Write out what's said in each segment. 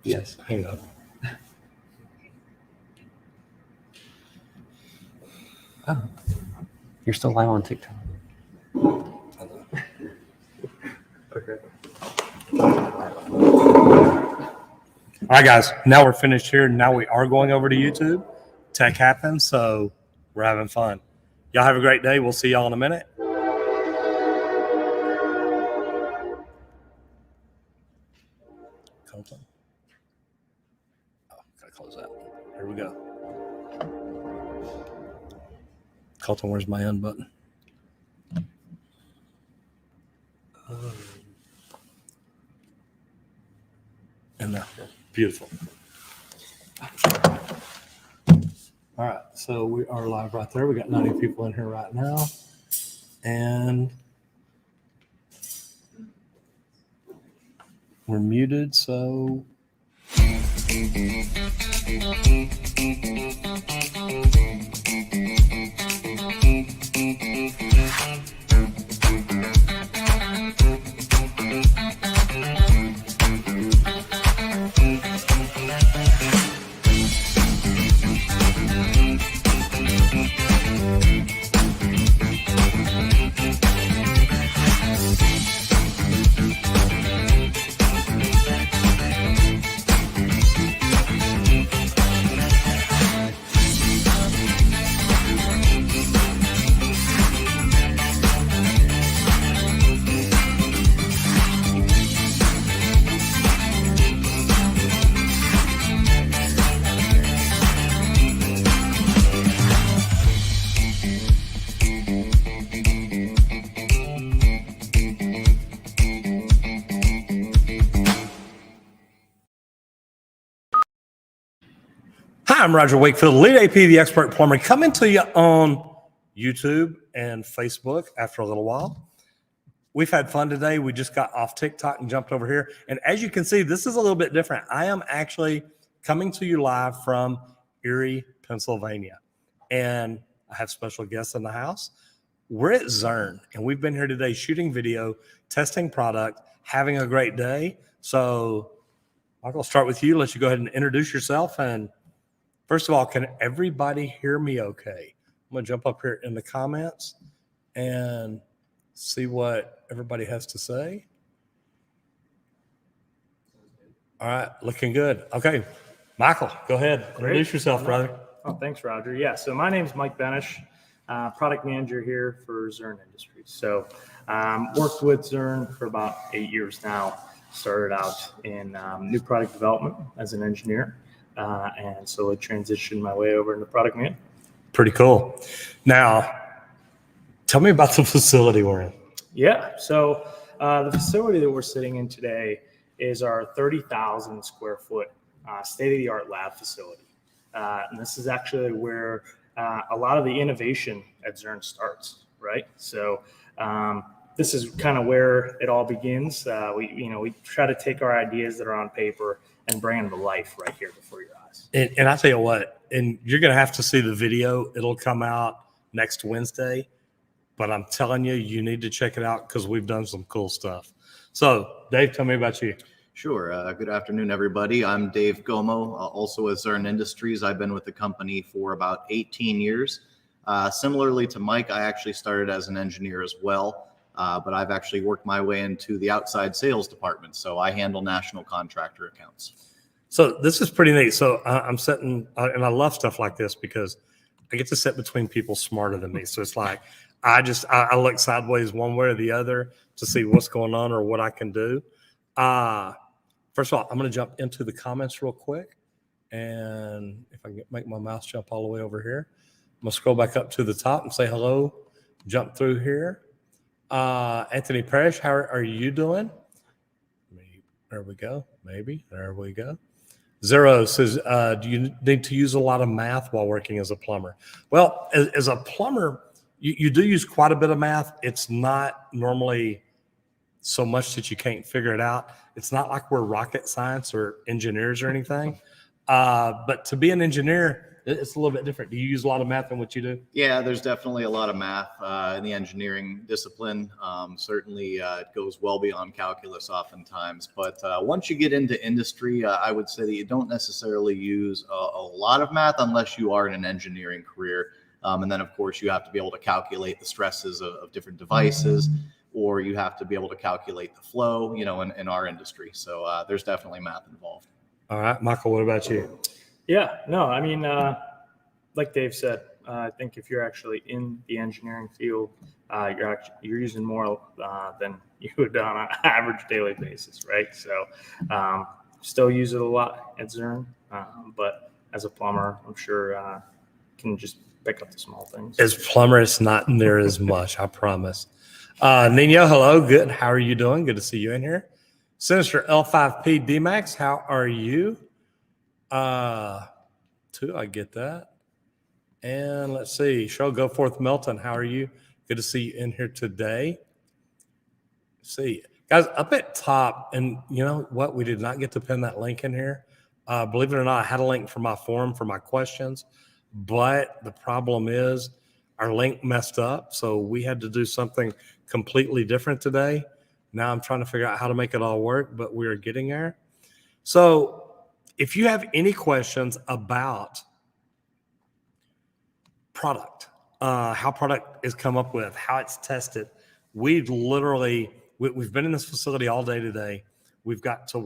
Yes, hang on. Oh, you're still live on TikTok. Okay. All right, guys. Now we're finished here. Now we are going over to YouTube. Tech happens, so we're having fun. Y'all have a great day. We'll see y'all in a minute. Colton. Oh, gotta close that. Here we go. Colton, where's my end button? In there. Beautiful. All right, so we are live right there. We got 90 people in here right now. And we're muted, so Hi, I'm Roger Wakefield, lead AP, the expert plumber, coming to you on YouTube and Facebook after a little while. We've had fun today. We just got off TikTok and jumped over here. And as you can see, this is a little bit different. I am actually coming to you live from Erie, Pennsylvania. And I have special guests in the house. We're at Zurn, and we've been here today shooting video, testing product, having a great day. So Michael, I'll start with you. Let you go ahead and introduce yourself. And first of all, can everybody hear me okay? I'm going to jump up here in the comments and see what everybody has to say. All right, looking good. Okay, Michael, go ahead. Introduce yourself, brother. Oh, thanks, Roger. Yeah, so my name's Mike Benish, product manager here for Zurn Industries. So worked with Zurn for about 8 years now. Started out in new product development as an engineer. And slowly transitioned my way over into product man. Pretty cool. Now, tell me about the facility we're in. Yeah, so the facility that we're sitting in today is our 30,000 square foot state-of-the-art lab facility. And this is actually where a lot of the innovation at Zurn starts, right? So this is kind of where it all begins. We try to take our ideas that are on paper and bring them to life right here before your eyes. And I tell you what, and you're going to have to see the video. It'll come out next Wednesday, but I'm telling you, you need to check it out because we've done some cool stuff. So Dave, tell me about you. Sure. Good afternoon, everybody. I'm Dave Gomo, also with Zurn Industries. I've been with the company for about 18 years. Similarly to Mike, I actually started as an engineer as well, but I've actually worked my way into the outside sales department. So I handle national contractor accounts. So this is pretty neat. So I'm sitting, and I love stuff like this because I get to sit between people smarter than me. So it's like, I look sideways one way or the other to see what's going on or what I can do. First of all, I'm going to jump into the comments real quick. And if I can make my mouse jump all the way over here, I'm going to scroll back up to the top and say hello, jump through here. Anthony Parrish, how are you doing? There we go. Maybe. There we go. Zero says, do you need to use a lot of math while working as a plumber? Well, as a plumber, you do use quite a bit of math. It's not normally so much that you can't figure it out. It's not like we're rocket science or engineers or anything. But to be an engineer, It's a little bit different. Do you use a lot of math in what you do? Yeah, there's definitely a lot of math in the engineering discipline. Certainly, it goes well beyond calculus oftentimes. But once you get into industry, I would say that you don't necessarily use a lot of math unless you are in an engineering career. And then, of course, you have to be able to calculate the stresses of different devices, or you have to be able to calculate the flow, in our industry. So there's definitely math involved. All right, Michael, what about you? Yeah, no, I mean, like Dave said, I think if you're actually in the engineering field, you're using more than you would on an average daily basis, right? So still use it a lot at Zurn, but as a plumber, I'm sure can just pick up the small things. As plumber, it's not near as much, I promise. Nino, hello, good. How are you doing? Good to see you in here. Sinister L5P DMAX, how are you? Two, I get that. And let's see, Cheryl Goforth Melton, how are you? Good to see you in here today. Let's see, guys, up at top, and you know what? We did not get to pin that link in here. Believe it or not, I had a link for my forum for my questions, but the problem is our link messed up, so we had to do something completely different today. Now I'm trying to figure out how to make it all work, but we're getting there. So if you have any questions about product, how product is come up with, how it's tested, we've been in this facility all day today. We've got to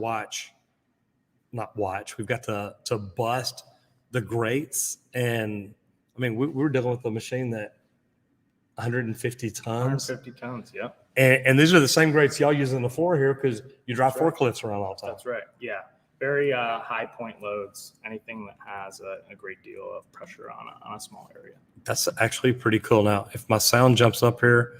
we've got to bust the grates. And I mean, we were dealing with a machine that 150 tons. 150 tons, yeah. And these are the same grates y'all use on the floor here because you drive forklifts around all the time. That's right, yeah. Very high point loads, anything that has a great deal of pressure on a small area. That's actually pretty cool. Now, if my sound jumps up here,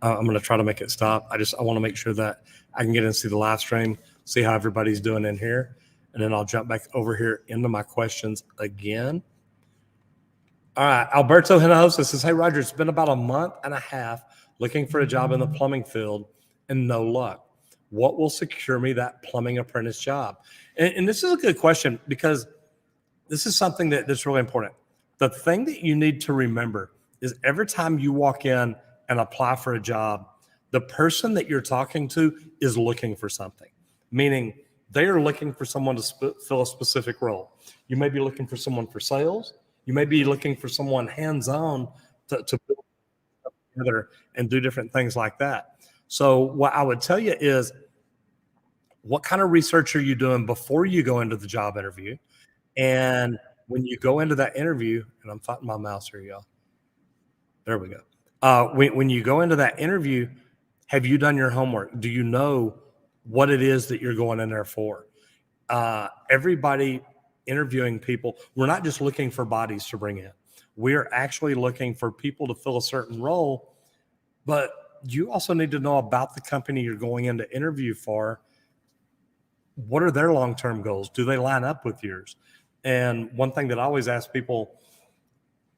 I'm going to try to make it stop. I want to make sure that I can get in and see the live stream, see how everybody's doing in here. And then I'll jump back over here into my questions again. All right. Alberto Hinojosa says, hey, Roger, it's been about a month and a half looking for a job in the plumbing field and no luck. What will secure me that plumbing apprentice job? And this is a good question because this is something that's really important. The thing that you need to remember is every time you walk in and apply for a job, the person that you're talking to is looking for something, meaning they are looking for someone to fill a specific role. You may be looking for someone for sales. You may be looking for someone hands-on to build together and do different things like that. So what I would tell you is, what kind of research are you doing before you go into the job interview? And when you go into that interview, and I'm fighting my mouse here, y'all. There we go. When you go into that interview, have you done your homework? Do you know what it is that you're going in there for? Everybody interviewing people, we're not just looking for bodies to bring in. We are actually looking for people to fill a certain role, but you also need to know about the company you're going in to interview for. What are their long-term goals? Do they line up with yours? And one thing that I always ask people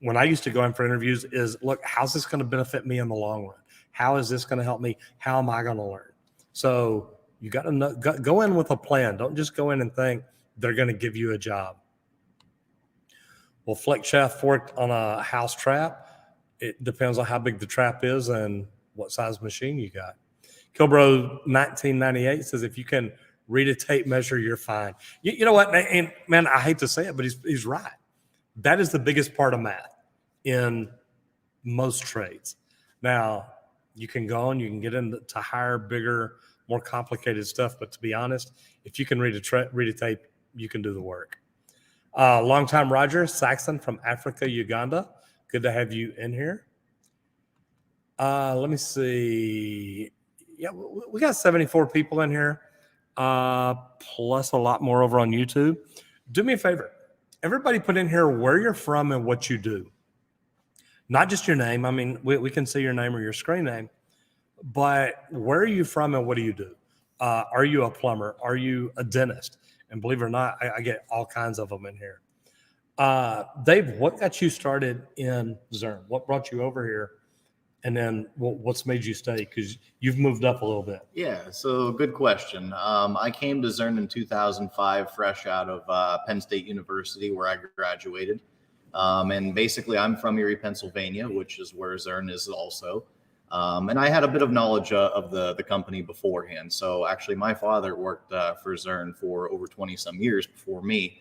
when I used to go in for interviews is, look, how's this going to benefit me in the long run? How is this going to help me? How am I going to learn? So you got to go in with a plan. Don't just go in and think they're going to give you a job. Well, Fleck Shaft forked on a house trap. It depends on how big the trap is and what size machine you got. Kilbro 1998 says, if you can read a tape measure, you're fine. You know what? And man, I hate to say it, but he's right. That is the biggest part of math in most trades. Now, you can go and you can get into higher, bigger, more complicated stuff. But to be honest, if you can read a tape, you can do the work. Longtime Roger Saxon from Africa, Uganda. Good to have you in here. Let me see. Yeah, we got 74 people in here, plus a lot more over on YouTube. Do me a favor. Everybody put in here where you're from and what you do. Not just your name. I mean, we can see your name or your screen name, but where are you from and what do you do? Are you a plumber? Are you a dentist? And believe it or not, I get all kinds of them in here. Dave, what got you started in Zurn? What brought you over here? And then what's made you stay? Because you've moved up a little bit. Yeah, so good question. I came to Zurn in 2005, fresh out of Penn State University, where I graduated. And basically, I'm from Erie, Pennsylvania, which is where Zurn is also. And I had a bit of knowledge of the company beforehand. So actually, my father worked for Zurn for over 20 some years before me.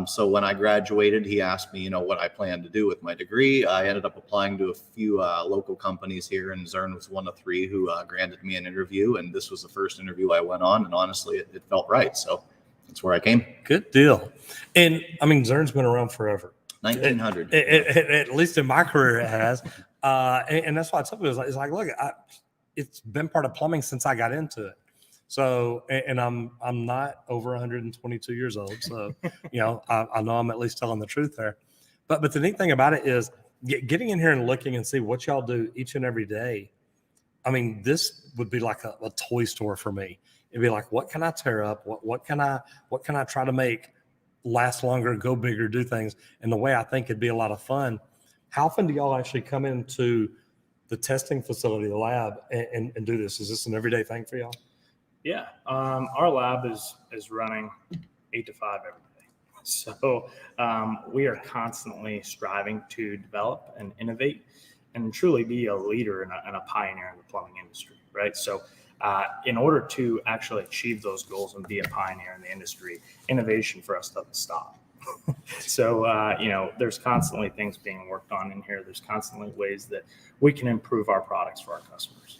So when I graduated, he asked me, what I planned to do with my degree. I ended up applying to a few local companies here, and Zurn was one of 3 who granted me an interview. And this was the first interview I went on, and honestly, it felt right. So that's where I came. Good deal. And I mean, Zurn's been around forever. 1900. At least in my career, it has. And that's why I tell people, it's like, look, it's been part of plumbing since I got into it. So, and I'm not over 122 years old. So, I know I'm at least telling the truth there. But the neat thing about it is getting in here and looking and see what y'all do each and every day. I mean, this would be like a toy store for me. It'd be like, what can I tear up? What can I try to make last longer, go bigger, do things in the way I think it'd be a lot of fun. How often do y'all actually come into the testing facility, the lab, and do this? Is this an everyday thing for y'all? Yeah, our lab is running 8 to 5 every day. So we are constantly striving to develop and innovate and truly be a leader and a pioneer in the plumbing industry, right? So in order to actually achieve those goals and be a pioneer in the industry, innovation for us doesn't stop. So, there's constantly things being worked on in here. There's constantly ways that we can improve our products for our customers.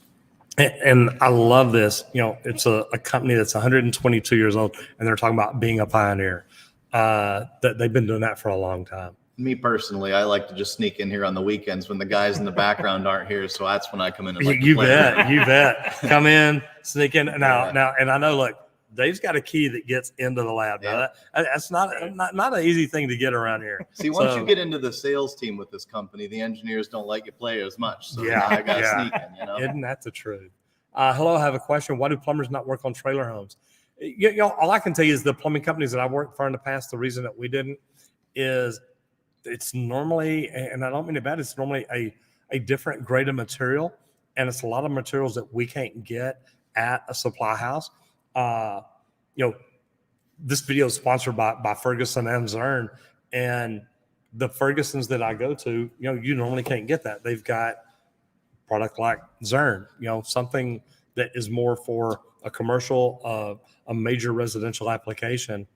And I love this. It's a company that's 122 years old, and they're talking about being a pioneer. That they've been doing that for a long time. Me personally, I like to just sneak in here on the weekends when the guys in the background aren't here. So that's when I come in. And like you bet. Come in, sneak in. Now, and I know, look, Dave's got a key that gets into the lab. Now, that's not an easy thing to get around here. See, once you get into the sales team with this company, the engineers don't let you play as much. So I got to sneak in, Isn't that the truth? Hello, I have a question. Why do plumbers not work on trailer homes? All I can tell you is the plumbing companies that I've worked for in the past, the reason that we didn't is it's normally, and I don't mean it bad, it's normally a different grade of material, and it's a lot of materials that we can't get at a supply house. This video is sponsored by Ferguson and Zurn, and the Fergusons that I go to, you normally can't get that. They've got product like Zurn, something that is more for a commercial, a major residential application.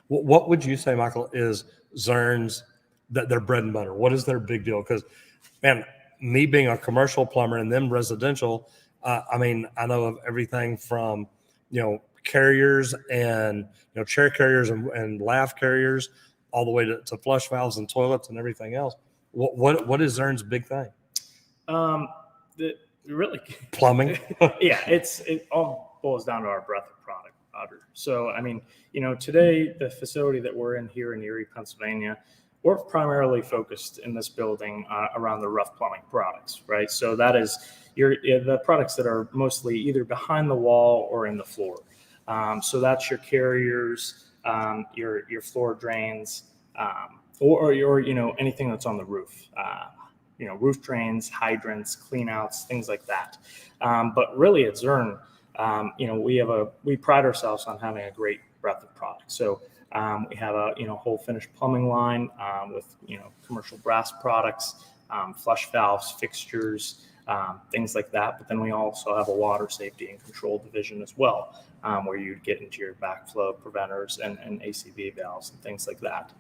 What would you say, Michael, is Zurn's, their bread and butter? What is their big deal? Because, man, me being a commercial plumber and them residential, I know of everything from, carriers and, chair carriers and lav carriers all the way to flush valves and toilets and everything else. What is Zurn's big thing? Really plumbing. Yeah, it all boils down to our breadth of product. So, today the facility that we're in here in Erie, Pennsylvania, we're primarily focused in this building around the rough plumbing products, right? So that is the products that are mostly either behind the wall or in the floor. So that's your carriers, your floor drains, or anything that's on the roof. Roof drains, hydrants, cleanouts, things like that. But really at Zurn, we pride ourselves on having a great breadth of products. So we have a whole finished plumbing line with commercial brass products, flush valves, fixtures, things like that. But then we also have a water safety and control division as well, where you'd get into your backflow preventers and ACV valves and things like that.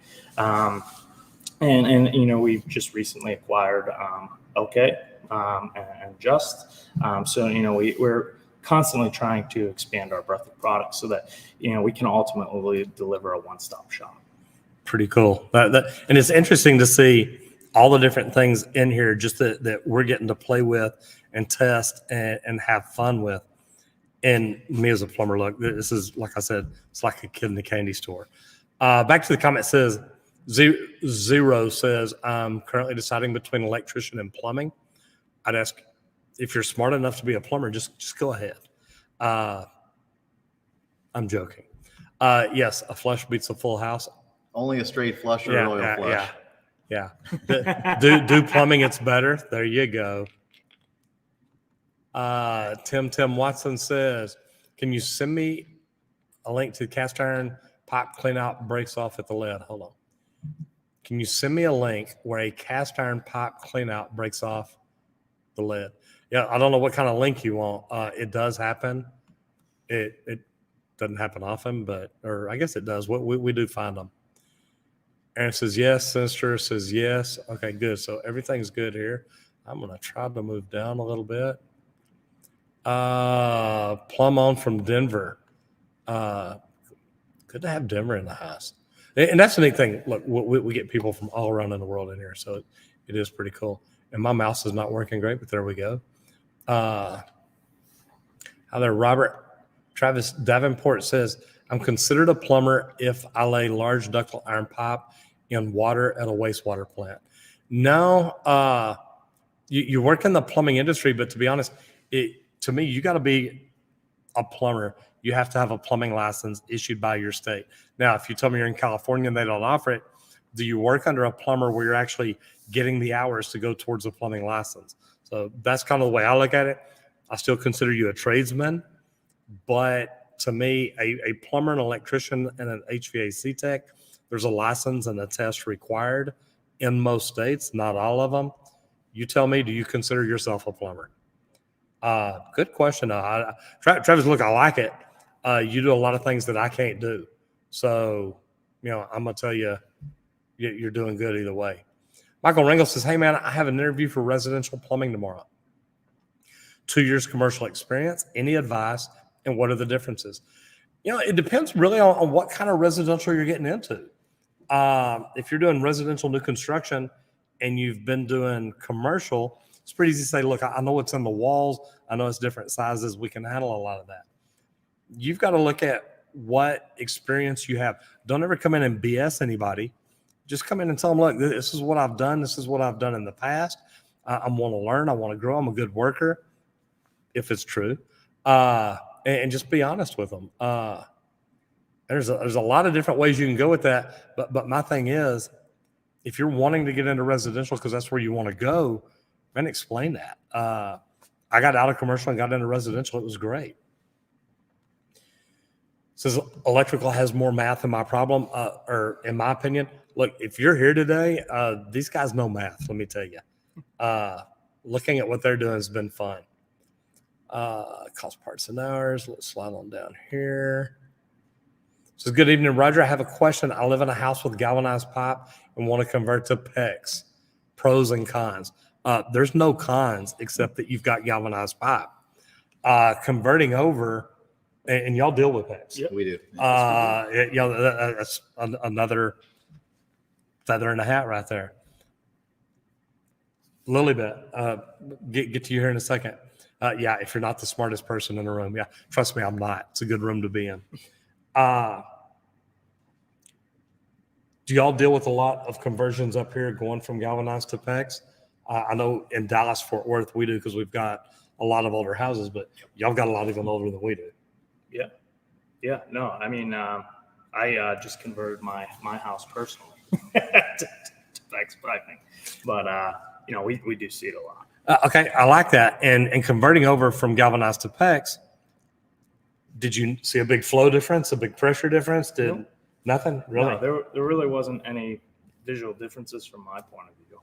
And we've just recently acquired OK and Just. So we're constantly trying to expand our breadth of products so that we can ultimately deliver a one-stop shop. Pretty cool. And it's interesting to see all the different things in here just that we're getting to play with and test and have fun with. And me as a plumber, look, this is, like I said, it's like a kid in a candy store. Back to the comment says, Zero says, I'm currently deciding between electrician and plumbing. I'd ask, if you're smart enough to be a plumber, just go ahead. I'm joking. Yes, a flush beats a full house. Only a straight flush or an oil flush. Yeah. do plumbing, it's better. There you go. Tim Watson says, can you send me a link to cast iron pipe clean out breaks off at the lead? Hold on. Can you send me a link where a cast iron pipe cleanout breaks off the lid? Yeah, I don't know what kind of link you want. It does happen. It doesn't happen often, or I guess it does. We do find them. Aaron says yes. Sinister says yes. Okay, good. So everything's good here. I'm going to try to move down a little bit. Plum on from Denver. Good to have Denver in the house. And that's the neat thing. Look, we get people from all around in the world in here, so it is pretty cool. And my mouse is not working great, but there we go. Hi there, Robert. Travis Davenport says, I'm considered a plumber if I lay large ductile iron pipe in water at a wastewater plant. No, you work in the plumbing industry, but to be honest, to me, you got to be a plumber. You have to have a plumbing license issued by your state. Now, if you tell me you're in California and they don't offer it, do you work under a plumber where you're actually getting the hours to go towards a plumbing license? So that's kind of the way I look at it. I still consider you a tradesman, but to me, a plumber, an electrician, and an HVAC tech, there's a license and a test required in most states, not all of them. You tell me, do you consider yourself a plumber? Good question. Travis, look, I like it. You do a lot of things that I can't do. So, I'm going to tell you, you're doing good either way. Michael Ringel says, hey, man, I have an interview for residential plumbing tomorrow. 2 years commercial experience. Any advice? And what are the differences? It depends really on what kind of residential you're getting into. If you're doing residential new construction and you've been doing commercial, it's pretty easy to say, look, I know what's in the walls. I know it's different sizes. We can handle a lot of that. You've got to look at what experience you have. Don't ever come in and BS anybody. Just come in and tell them, look, this is what I've done. This is what I've done in the past. I want to learn. I want to grow. I'm a good worker, if it's true. And just be honest with them. There's a lot of different ways you can go with that. But my thing is, if you're wanting to get into residential because that's where you want to go, man, explain that. I got out of commercial and got into residential. It was great. Says electrical has more math than my problem, or in my opinion. Look, if you're here today, these guys know math, let me tell you. Looking at what they're doing has been fun. Cost parts and hours. Let's slide on down here. Says, good evening, Roger. I have a question. I live in a house with galvanized pipe and want to convert to PEX. Pros and cons. There's no cons except that you've got galvanized pipe. Converting over, and y'all deal with PEX. Yep. We do. That's another feather in the hat right there. Lilybet, get to you here in a second. Yeah, if you're not the smartest person in the room, yeah, trust me, I'm not. It's a good room to be in. Do y'all deal with a lot of conversions up here going from galvanized to PEX? I know in Dallas, Fort Worth, we do because we've got a lot of older houses, but y'all got a lot even older than we do. Yeah. Yeah. No, I mean, I just converted my house personally to PEX piping, but we do see it a lot. Okay, I like that. And converting over from galvanized to PEX, did you see a big flow difference, a big pressure difference? Nope. Nothing? Really? No, there really wasn't any visual differences from my point of view.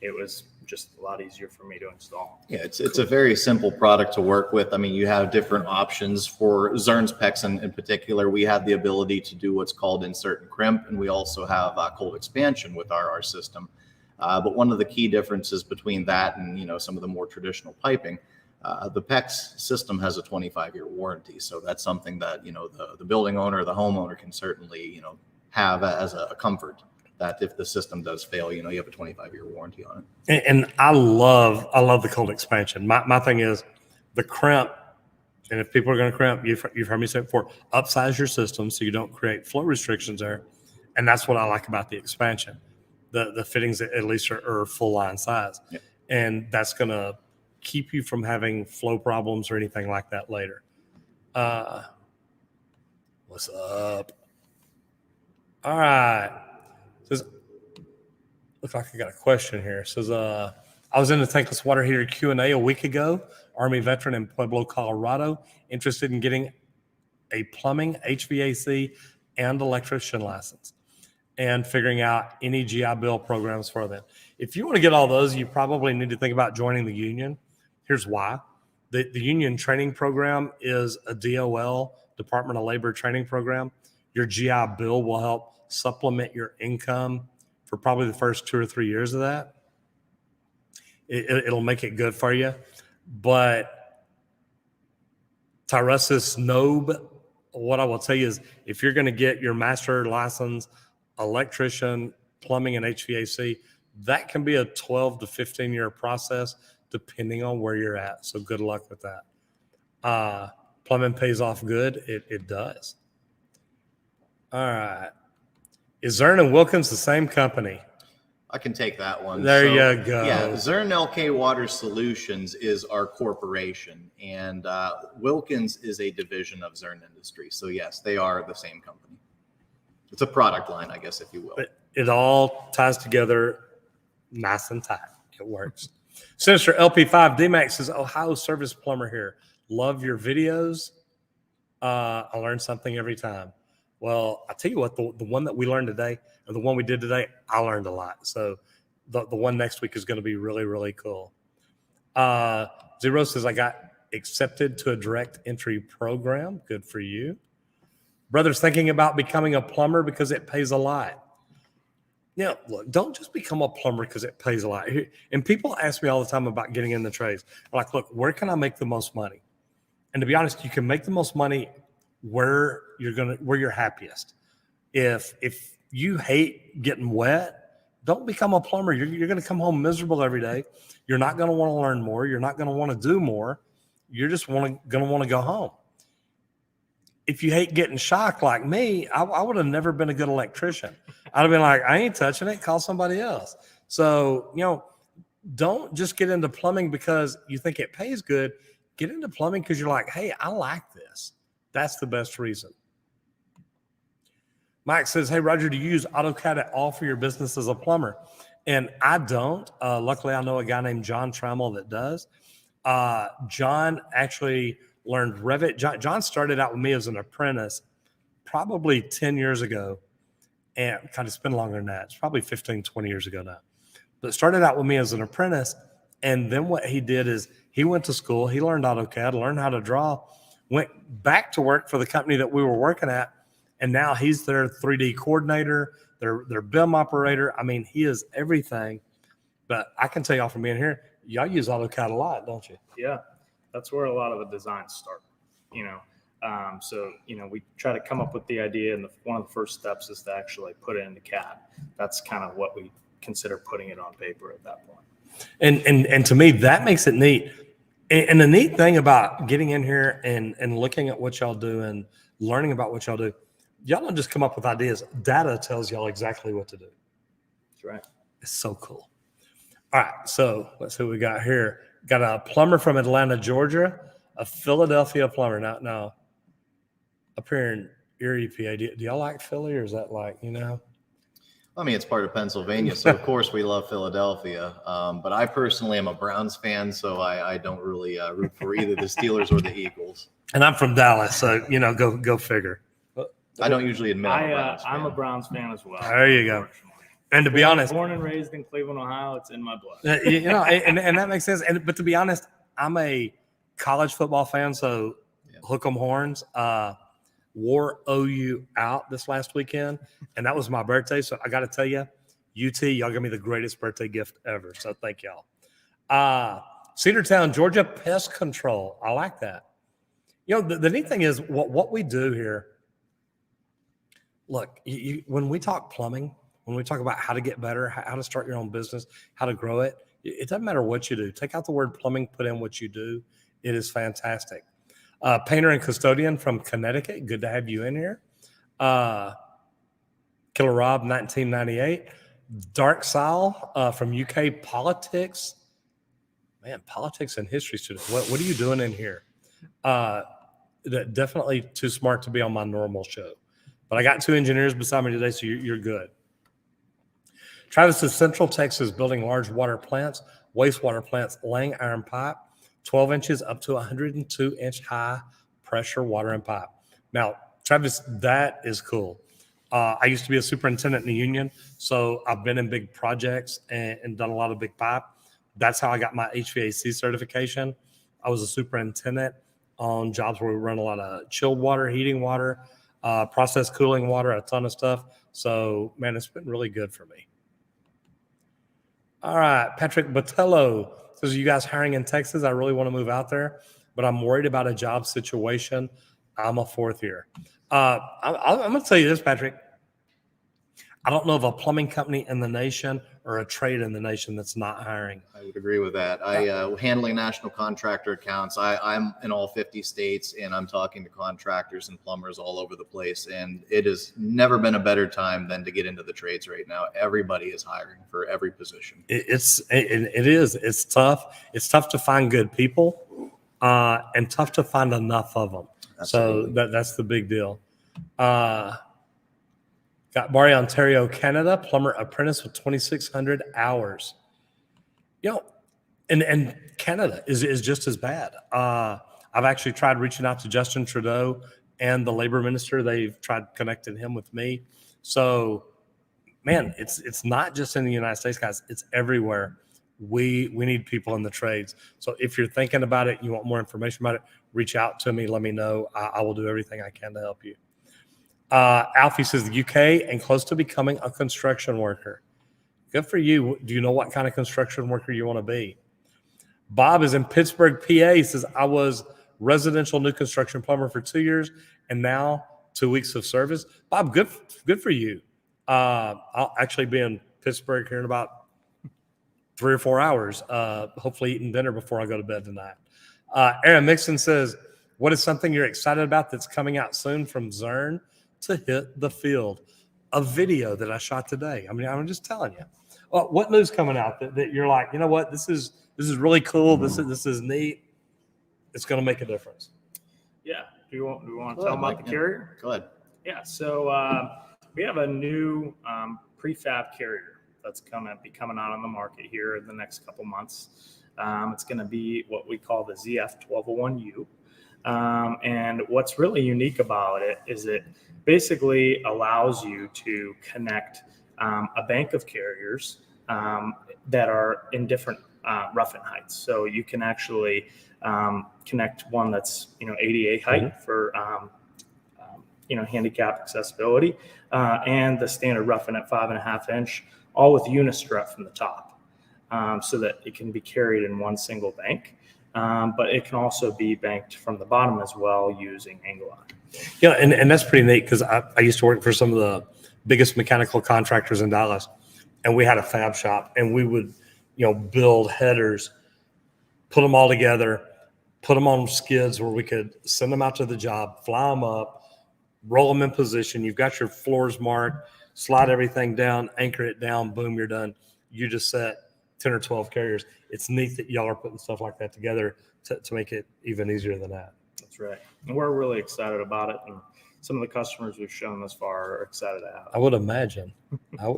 It was just a lot easier for me to install. Yeah, it's a very simple product to work with. I mean, you have different options for Zurn's PEX in particular. We have the ability to do what's called insert and crimp, and we also have cold expansion with our system. But one of the key differences between that and some of the more traditional piping, the PEX system has a 25-year warranty. So that's something that the building owner, the homeowner can certainly have as a comfort, that if the system does fail, you have a 25-year warranty on it. And I love the cold expansion. My thing is the crimp. And if people are going to crimp, you've heard me say it before, upsize your system so you don't create flow restrictions there. And that's what I like about the expansion. The fittings at least are full line size. Yep. And that's going to keep you from having flow problems or anything like that later. What's up? All right. Says, looks like I got a question here. It says, I was in the tankless water heater Q&A a week ago. Army veteran in Pueblo, Colorado. Interested in getting a plumbing, HVAC, and electrician license. and figuring out any GI Bill programs for them. If you want to get all those, you probably need to think about joining the union. Here's why. The union training program is a DOL, Department of Labor training program. Your GI Bill will help supplement your income for probably the first 2 or 3 years of that. It'll make it good for you. But Tyresis Nobe, what I will tell you is if you're going to get your master license, electrician, plumbing, and HVAC, that can be a 12 to 15 year process depending on where you're at. So good luck with that. Plumbing pays off good. It does. All right. Is Zurn and Wilkins the same company? I can take that one. There you go. Yeah, Zurn LK Water Solutions is our corporation, and Wilkins is a division of Zurn Industries. So yes, they are the same company. It's a product line, I guess, if you will. It all ties together nice and tight. It works. Sinister LP5 DMAX says, Ohio service plumber here. Love your videos. I learn something every time. Well, I tell you what, the one that we learned today, or the one we did today, I learned a lot. So the one next week is going to be really, really cool. Zero says, I got accepted to a direct entry program. Good for you. Brother's thinking about becoming a plumber because it pays a lot. Yeah, look, don't just become a plumber because it pays a lot. And people ask me all the time about getting in the trades. I'm like, look, where can I make the most money? And to be honest, you can make the most money where you're happiest. If you hate getting wet, don't become a plumber. You're going to come home miserable every day. You're not going to want to learn more. You're not going to want to do more. You're just going to want to go home. If you hate getting shocked like me, I would have never been a good electrician. I'd have been like, I ain't touching it. Call somebody else. So, don't just get into plumbing because you think it pays good. Get into plumbing because you're like, hey, I like this. That's the best reason. Mike says, hey, Roger, do you use AutoCAD at all for your business as a plumber? And I don't. Luckily, I know a guy named John Trammell that does. John actually learned Revit. John started out with me as an apprentice probably 10 years ago. And kind of it's been longer than that. It's probably 15, 20 years ago now. But started out with me as an apprentice. And then what he did is he went to school. He learned AutoCAD, learned how to draw, went back to work for the company that we were working at. And now he's their 3D coordinator, their BIM operator. I mean, he is everything. But I can tell y'all from being here, y'all use AutoCAD a lot, don't you? Yeah, that's where a lot of the designs start, So, we try to come up with the idea, and one of the first steps is to actually put it into CAD. That's kind of what we consider putting it on paper at that point. And to me, that makes it neat. And the neat thing about getting in here and looking at what y'all do and learning about what y'all do, y'all don't just come up with ideas. Data tells y'all exactly what to do. That's right. It's so cool. All right, so let's see what we got here. Got a plumber from Atlanta, Georgia, a Philadelphia plumber. Now up here in Erie, PA, do y'all like Philly, or is that like, I mean, it's part of Pennsylvania, so of course we love Philadelphia. But I personally am a Browns fan, so I don't really root for either the Steelers or the Eagles. And I'm from Dallas, so go figure. I don't usually admit I'm a Browns fan as well. There you go. And to be honest, born and raised in Cleveland, Ohio, it's in my blood. And that makes sense. But to be honest, I'm a college football fan, so hook 'em horns. Wore OU out this last weekend, and that was my birthday. So I got to tell you, UT, y'all gave me the greatest birthday gift ever. So thank y'all. Cedartown, Georgia, pest control. I like that. The neat thing is what we do here. Look, when we talk plumbing, when we talk about how to get better, how to start your own business, how to grow it, it doesn't matter what you do. Take out the word plumbing, put in what you do. It is fantastic. Painter and custodian from Connecticut. Good to have you in here. Killer Rob, 1998. Dark Sal from UK. Politics. Man, politics and history student. What are you doing in here? Definitely too smart to be on my normal show. But I got 2 engineers beside me today, so you're good. Travis is Central Texas, building large water plants, wastewater plants, laying iron pipe, 12 inches up to 102-inch high pressure water and pipe. Now, Travis, that is cool. I used to be a superintendent in the union, so I've been in big projects and done a lot of big pipe. That's how I got my HVAC certification. I was a superintendent on jobs where we run a lot of chilled water, heating water, process cooling water, a ton of stuff. So, man, it's been really good for me. All right, Patrick Botello says, you guys hiring in Texas? I really want to move out there, but I'm worried about a job situation. I'm a fourth year. I'm going to tell you this, Patrick. I don't know of a plumbing company in the nation or a trade in the nation that's not hiring. I would agree with that. Handling national contractor accounts. I'm in all 50 states, and I'm talking to contractors and plumbers all over the place. And it has never been a better time than to get into the trades right now. Everybody is hiring for every position. It is. It's tough. It's tough to find good people, and tough to find enough of them. Absolutely. So that's the big deal. Got Barry, Ontario, Canada, plumber apprentice with 2,600 hours. And Canada is just as bad. I've actually tried reaching out to Justin Trudeau and the labor minister. They've tried connecting him with me. So, man, it's not just in the United States, guys. It's everywhere. We need people in the trades. So if you're thinking about it, you want more information about it, reach out to me. Let me know. I will do everything I can to help you. Alfie says the UK and close to becoming a construction worker. Good for you. Do you know what kind of construction worker you want to be? Bob is in Pittsburgh, PA. He says, I was residential new construction plumber for 2 years and now 2 weeks of service. Bob, good for you. I'll actually be in Pittsburgh here in about 3 or 4 hours, hopefully eating dinner before I go to bed tonight. Aaron Mixon says, what is something you're excited about that's coming out soon from Zurn to hit the field? A video that I shot today. I mean, I'm just telling you. Well, what news coming out that you're like, you know what, this is really cool. This is neat. It's going to make a difference. Yeah. Do you want to tell them about the carrier? Go ahead. Yeah. So we have a new prefab carrier that's coming out on the market here in the next couple months. It's going to be what we call the ZF1201U. And what's really unique about it is it basically allows you to connect a bank of carriers that are in different roughing heights. So you can actually connect one that's 88 height for handicap accessibility, and the standard roughing at 5.5 inch, all with unistrut from the top, so that it can be carried in one single bank. But it can also be banked from the bottom as well using angle lock. Yeah, and that's pretty neat because I used to work for some of the biggest mechanical contractors in Dallas, and we had a fab shop, and we would, build headers, put them all together, put them on skids where we could send them out to the job, fly them up, roll them in position. You've got your floors marked, slide everything down, anchor it down, boom, you're done. You just set 10 or 12 carriers. It's neat that y'all are putting stuff like that together to make it even easier than that. That's right. And we're really excited about it. And some of the customers we've shown thus far are excited to have it. I would imagine.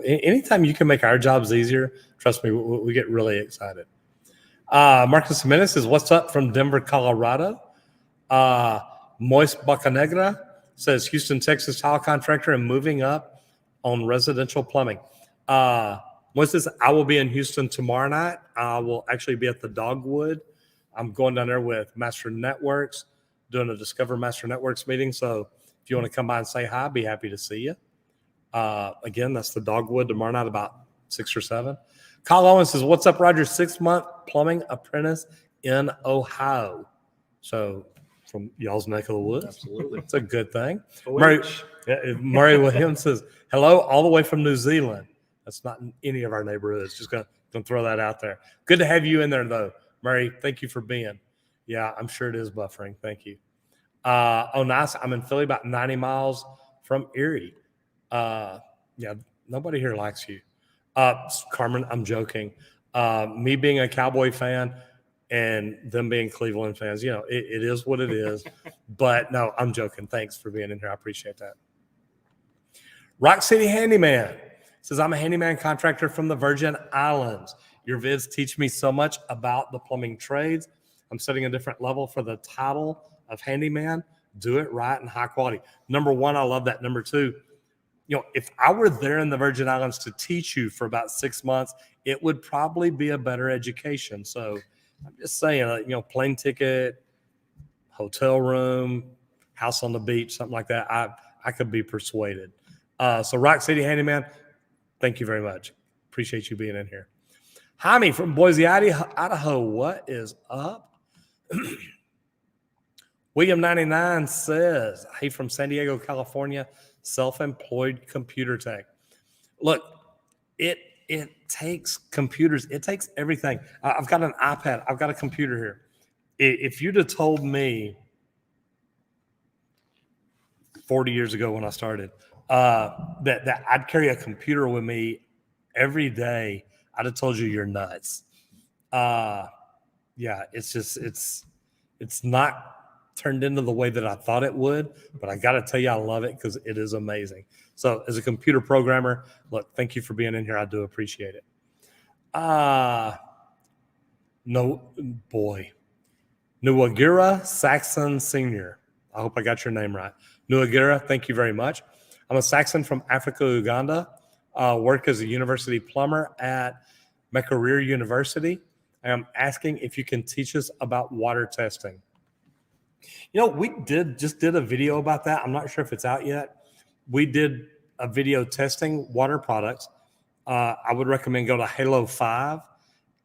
Anytime you can make our jobs easier, trust me, we get really excited. Marcus Jimenez says, what's up from Denver, Colorado? Moist Bacanegra says, Houston, Texas tile contractor and moving up on residential plumbing. Moist says, I will be in Houston tomorrow night. I will actually be at the Dogwood. I'm going down there with Master Networks, doing a Discover Master Networks meeting. So if you want to come by and say hi, I'd be happy to see you. Again, that's the Dogwood tomorrow night about 6 or 7. Kyle Owens says, what's up, Roger? 6-month plumbing apprentice in Ohio. So from y'all's neck of the woods. Absolutely. It's a good thing. Murray Williams says, hello, all the way from New Zealand. That's not in any of our neighborhoods. Just going to throw that out there. Good to have you in there, though. Murray, thank you for being. Yeah, I'm sure it is buffering. Thank you. Nice. I'm in Philly, about 90 miles from Erie. Yeah, nobody here likes you. Carmen, I'm joking. Me being a Cowboy fan and them being Cleveland fans, it is what it is. But no, I'm joking. Thanks for being in here. I appreciate that. Rock City Handyman says, I'm a handyman contractor from the Virgin Islands. Your vids teach me so much about the plumbing trades. I'm setting a different level for the title of handyman. Do it right and high quality. Number one, I love that. Number two, if I were there in the Virgin Islands to teach you for about 6 months, it would probably be a better education. So I'm just saying, plane ticket, hotel room, house on the beach, something like that. I could be persuaded. So Rock City Handyman, thank you very much. Appreciate you being in here. Jaime from Boise, Idaho, what is up? William 99 says, hey, from San Diego, California, self-employed computer tech. Look, it takes computers. It takes everything. I've got an iPad. I've got a computer here. If you'd have told me 40 years ago when I started that I'd carry a computer with me every day, I'd have told you you're nuts. Yeah, it's not turned into the way that I thought it would, but I got to tell you, I love it because it is amazing. So as a computer programmer, look, thank you for being in here. I do appreciate it. Nuagira Saxon Sr. I hope I got your name right. Nuagira, thank you very much. I'm a Saxon from Africa, Uganda. Work as a university plumber at Makerere University. I'm asking if you can teach us about water testing. We just did a video about that. I'm not sure if it's out yet. We did a video testing water products. I would recommend go to Halo 5,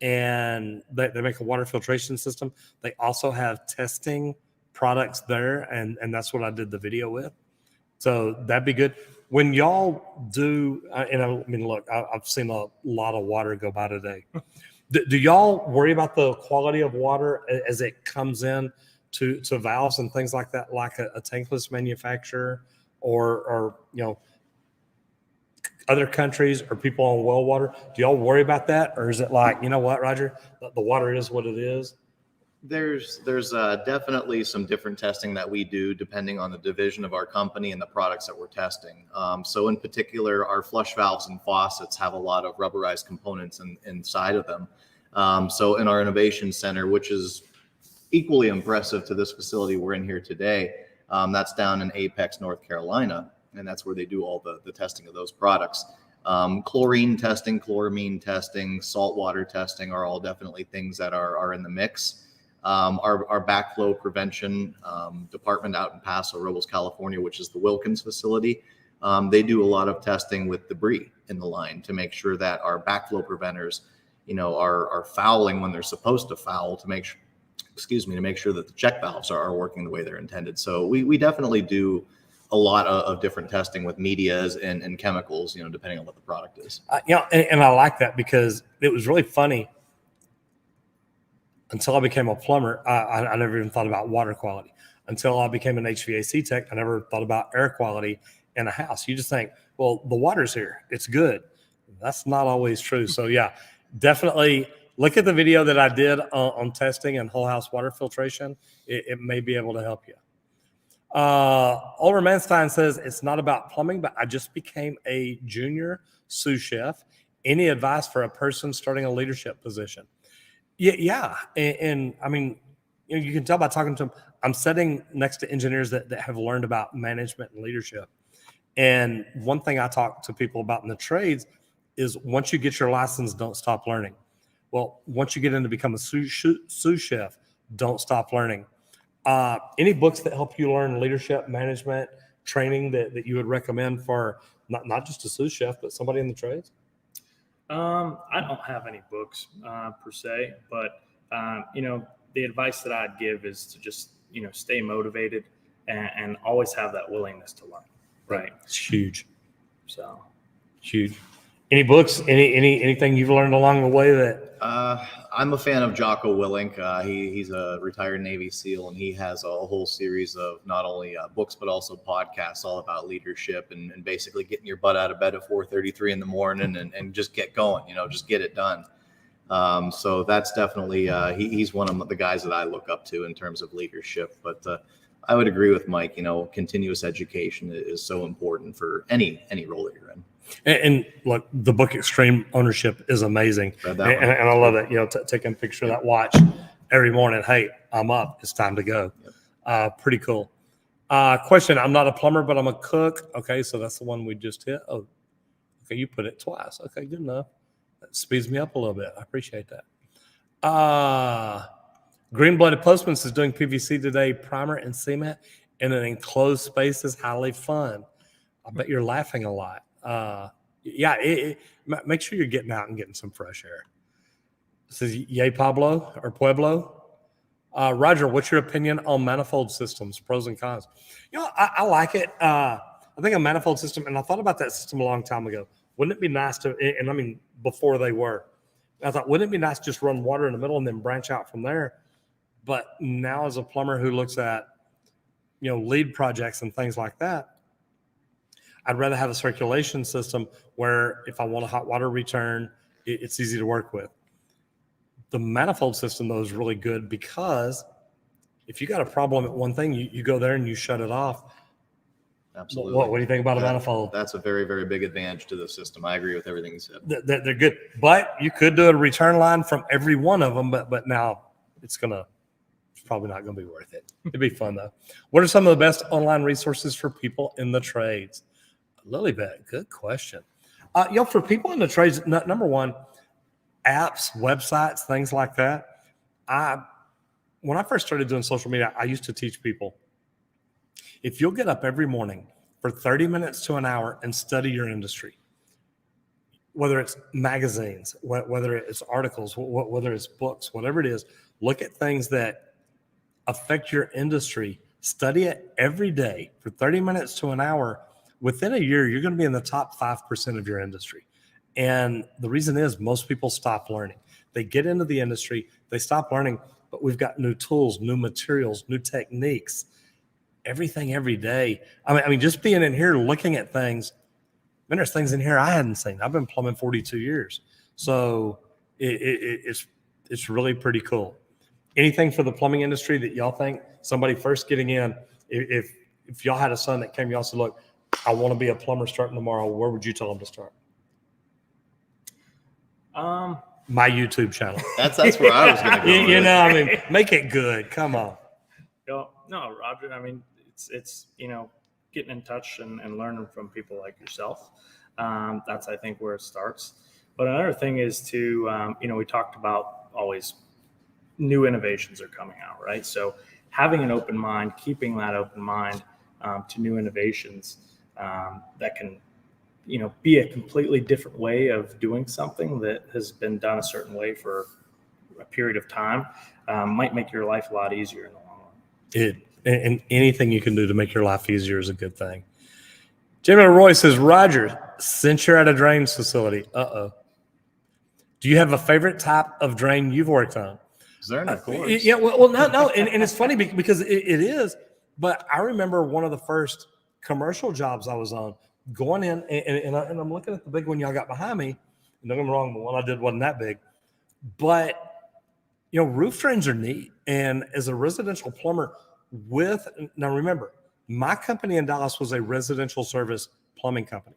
and they make a water filtration system. They also have testing products there, and that's what I did the video with. So that'd be good. When y'all do, look, I've seen a lot of water go by today. Do y'all worry about the quality of water as it comes in to valves and things like that, like a tankless manufacturer or other countries or people on well water? Do y'all worry about that? Or is it like, you know what, Roger, the water is what it is? There's definitely some different testing that we do depending on the division of our company and the products that we're testing. So in particular, our flush valves and faucets have a lot of rubberized components inside of them. So in our innovation center, which is equally impressive to this facility we're in here today, that's down in Apex, North Carolina, and that's where they do all the testing of those products. Chlorine testing, chloramine testing, saltwater testing are all definitely things that are in the mix. Our backflow prevention department out in Paso Robles, California, which is the Wilkins facility, they do a lot of testing with debris in the line to make sure that our backflow preventers, are fouling when they're supposed to foul, to make sure that the check valves are working the way they're intended. So we definitely do a lot of different testing with medias and chemicals, depending on what the product is. And I like that because it was really funny. Until I became a plumber, I never even thought about water quality. Until I became an HVAC tech, I never thought about air quality in a house. You just think, well, the water's here. It's good. That's not always true. So, yeah, definitely look at the video that I did on testing and whole house water filtration. It may be able to help you. Oliver Manstein says, it's not about plumbing, but I just became a junior sous chef. Any advice for a person starting a leadership position? Yeah. And I mean, you can tell by talking to them, I'm sitting next to engineers that have learned about management and leadership. And one thing I talk to people about in the trades is once you get your license, don't stop learning. Well, once you get in to become a sous chef, don't stop learning. Any books that help you learn leadership, management, training that you would recommend for not just a sous chef, but somebody in the trades? I don't have any books per se, but the advice that I'd give is to just stay motivated and always have that willingness to learn. Right, it's huge. So huge. Any books? Anything you've learned along the way that? I'm a fan of Jocko Willink. He's a retired Navy SEAL, and he has a whole series of not only books but also podcasts all about leadership and basically getting your butt out of bed at 4:33 in the morning and just get going. Just get it done. So that's definitely he's one of the guys that I look up to in terms of leadership. But I would agree with Mike. Continuous education is so important for any role that you're in. And look, the book Extreme Ownership is amazing. And I love it. Taking a picture of that watch every morning. Hey, I'm up. It's time to go. Yep. Pretty cool. Question. I'm not a plumber, but I'm a cook. Okay, so that's the one we just hit. Oh, okay, you put it twice. Okay, good enough. That speeds me up a little bit. I appreciate that. Green-blooded postman is doing PVC today. Primer and cement in an enclosed space is highly fun. I bet you're laughing a lot. Make sure you're getting out and getting some fresh air. This is Yay Pablo or Pueblo. Roger, what's your opinion on manifold systems, pros and cons? I like it. I think a manifold system, and I thought about that system a long time ago. Wouldn't it be nice to, and I mean, before they were, I thought, wouldn't it be nice to just run water in the middle and then branch out from there? But now as a plumber who looks at, lead projects and things like that, I'd rather have a circulation system where if I want a hot water return, it's easy to work with. The manifold system, though, is really good because if you got a problem at one thing, you go there and you shut it off. Absolutely. What do you think about a manifold? That's a very, very big advantage to the system. I agree with everything you said. They're good, but you could do a return line from every one of them, but now it's probably not going to be worth it. It'd be fun, though. What are some of the best online resources for people in the trades? Lilybet, good question. For people in the trades, number one, apps, websites, things like that. When I first started doing social media, I used to teach people, if you'll get up every morning for 30 minutes to an hour and study your industry, whether it's magazines, whether it's articles, whether it's books, whatever it is, look at things that affect your industry, study it every day for 30 minutes to an hour. Within a year, you're going to be in the top 5% of your industry. And the reason is most people stop learning. They get into the industry, they stop learning, but we've got new tools, new materials, new techniques, everything every day. I mean, just being in here looking at things, man, there's things in here I hadn't seen. I've been plumbing 42 years. So it's really pretty cool. Anything for the plumbing industry that y'all think somebody first getting in, if y'all had a son that came, y'all said, look, I want to be a plumber starting tomorrow, where would you tell them to start? My YouTube channel. That's where I was going to go. Make it good. Come on. No, Roger. I mean, it's getting in touch and learning from people like yourself. That's, I think, where it starts. But another thing is to, we talked about always new innovations are coming out, right? So having an open mind, keeping that open mind to new innovations that can, be a completely different way of doing something that has been done a certain way for a period of time might make your life a lot easier in the long run. And anything you can do to make your life easier is a good thing. Jimmy Roy says, Roger, since you're at a drains facility, do you have a favorite type of drain you've worked on? Zurn, of course. No. And it's funny because it is, but I remember one of the first commercial jobs I was on, going in and I'm looking at the big one y'all got behind me. Don't get me wrong, the one I did wasn't that big, but roof drains are neat. And as a residential plumber now remember, my company in Dallas was a residential service plumbing company,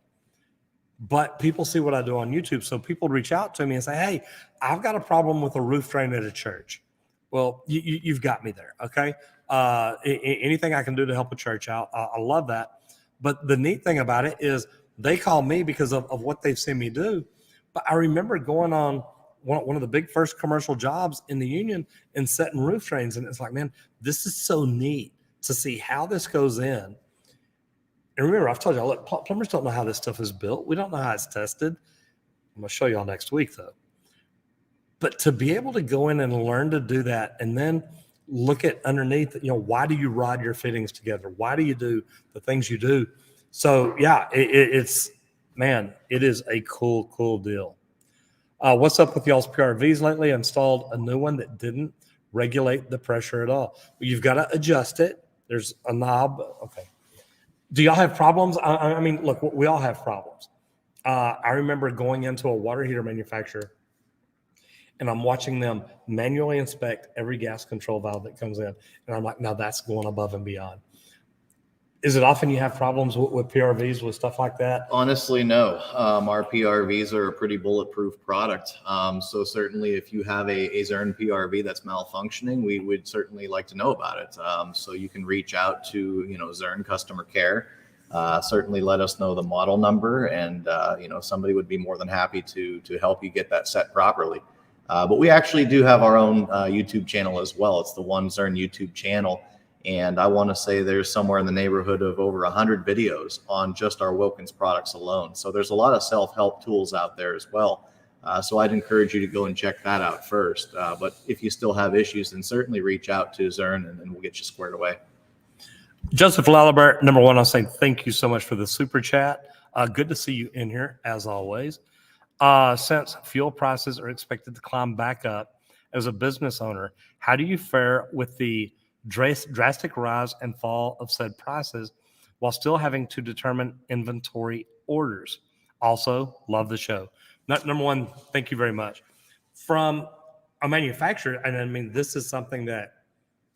but people see what I do on YouTube. So people reach out to me and say, hey, I've got a problem with a roof drain at a church. Well, you've got me there. Okay. Anything I can do to help a church out, I love that. But the neat thing about it is they call me because of what they've seen me do. But I remember going on one of the big first commercial jobs in the union and setting roof drains. And it's like, man, this is so neat to see how this goes in. And remember, I've told y'all, look, plumbers don't know how this stuff is built. We don't know how it's tested. I'm going to show y'all next week, though. But to be able to go in and learn to do that and then look at underneath, why do you rod your fittings together? Why do you do the things you do? So, yeah, it is a cool deal. What's up with y'all's PRVs lately? Installed a new one that didn't regulate the pressure at all. You've got to adjust it. There's a knob. Okay. Do y'all have problems? I mean, look, we all have problems. I remember going into a water heater manufacturer and I'm watching them manually inspect every gas control valve that comes in. And I'm like, now that's going above and beyond. Is it often you have problems with PRVs with stuff like that? Honestly, no. Our PRVs are a pretty bulletproof product. So certainly if you have a Zurn PRV that's malfunctioning, we would certainly like to know about it. So you can reach out to, Zurn customer care. Certainly let us know the model number, and somebody would be more than happy to help you get that set properly. But we actually do have our own YouTube channel as well. It's the One Zurn YouTube channel. And I want to say there's somewhere in the neighborhood of over 100 videos on just our Wilkins products alone. So there's a lot of self-help tools out there as well. So I'd encourage you to go and check that out first. But if you still have issues, then certainly reach out to Zurn, and we'll get you squared away. Joseph Lalibert, number one, I'll say thank you so much for the super chat. Good to see you in here, as always. Since fuel prices are expected to climb back up, as a business owner, how do you fare with the drastic rise and fall of said prices while still having to determine inventory orders? Also, love the show. Number one, thank you very much. From a manufacturer, and I mean, this is something that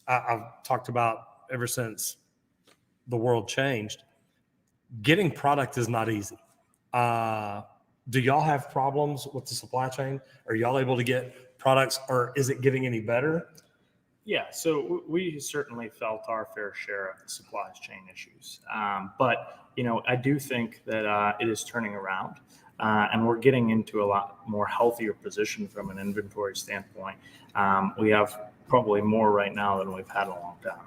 I've talked about ever since the world changed. Getting product is not easy. Do y'all have problems with the supply chain? Are y'all able to get products, or is it getting any better? Yeah, so we certainly felt our fair share of the supply chain issues. But, I do think that it is turning around, and we're getting into a lot more healthier position from an inventory standpoint. We have probably more right now than we've had in a long time.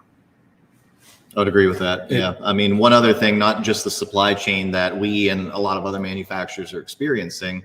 I would agree with that. Yeah. I mean, one other thing, not just the supply chain that we and a lot of other manufacturers are experiencing,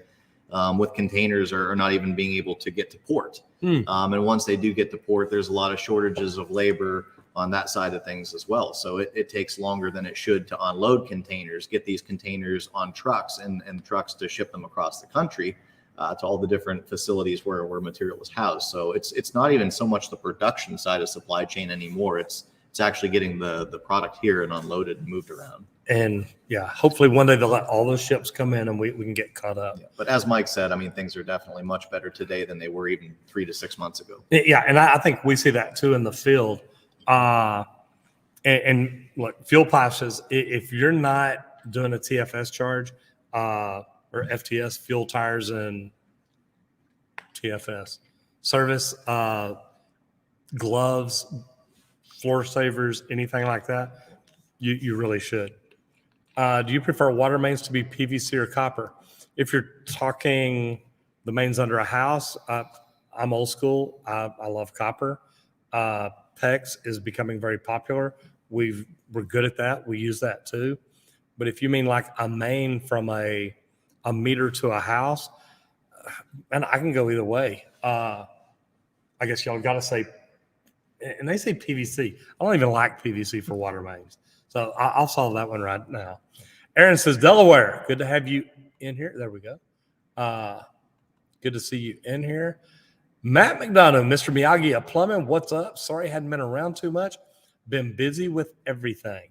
with containers are not even being able to get to port. And once they do get to port, there's a lot of shortages of labor on that side of things as well. So it takes longer than it should to unload containers, get these containers on trucks and trucks to ship them across the country to all the different facilities where material is housed. So it's not even so much the production side of supply chain anymore. It's actually getting the product here and unloaded and moved around. And yeah, hopefully one day they'll let all those ships come in and we can get caught up. Yeah. But as Mike said, I mean, things are definitely much better today than they were even 3 to 6 months ago. Yeah, and I think we see that too in the field. And look, fuel prices, if you're not doing a TFS charge or FTS, fuel tires and TFS service, gloves, floor savers, anything like that, you really should. Do you prefer water mains to be PVC or copper? If you're talking the mains under a house, I'm old school. I love copper. PEX is becoming very popular. We're good at that. We use that too. But if you mean like a main from a meter to a house, and I can go either way. I guess y'all got to say, and they say PVC. I don't even like PVC for water mains. So I'll solve that one right now. Aaron says, Delaware, good to have you in here. There we go. Good to see you in here. Matt McDonough, Mr. Miyagi of Plumbing, what's up? Sorry I hadn't been around too much. Been busy with everything.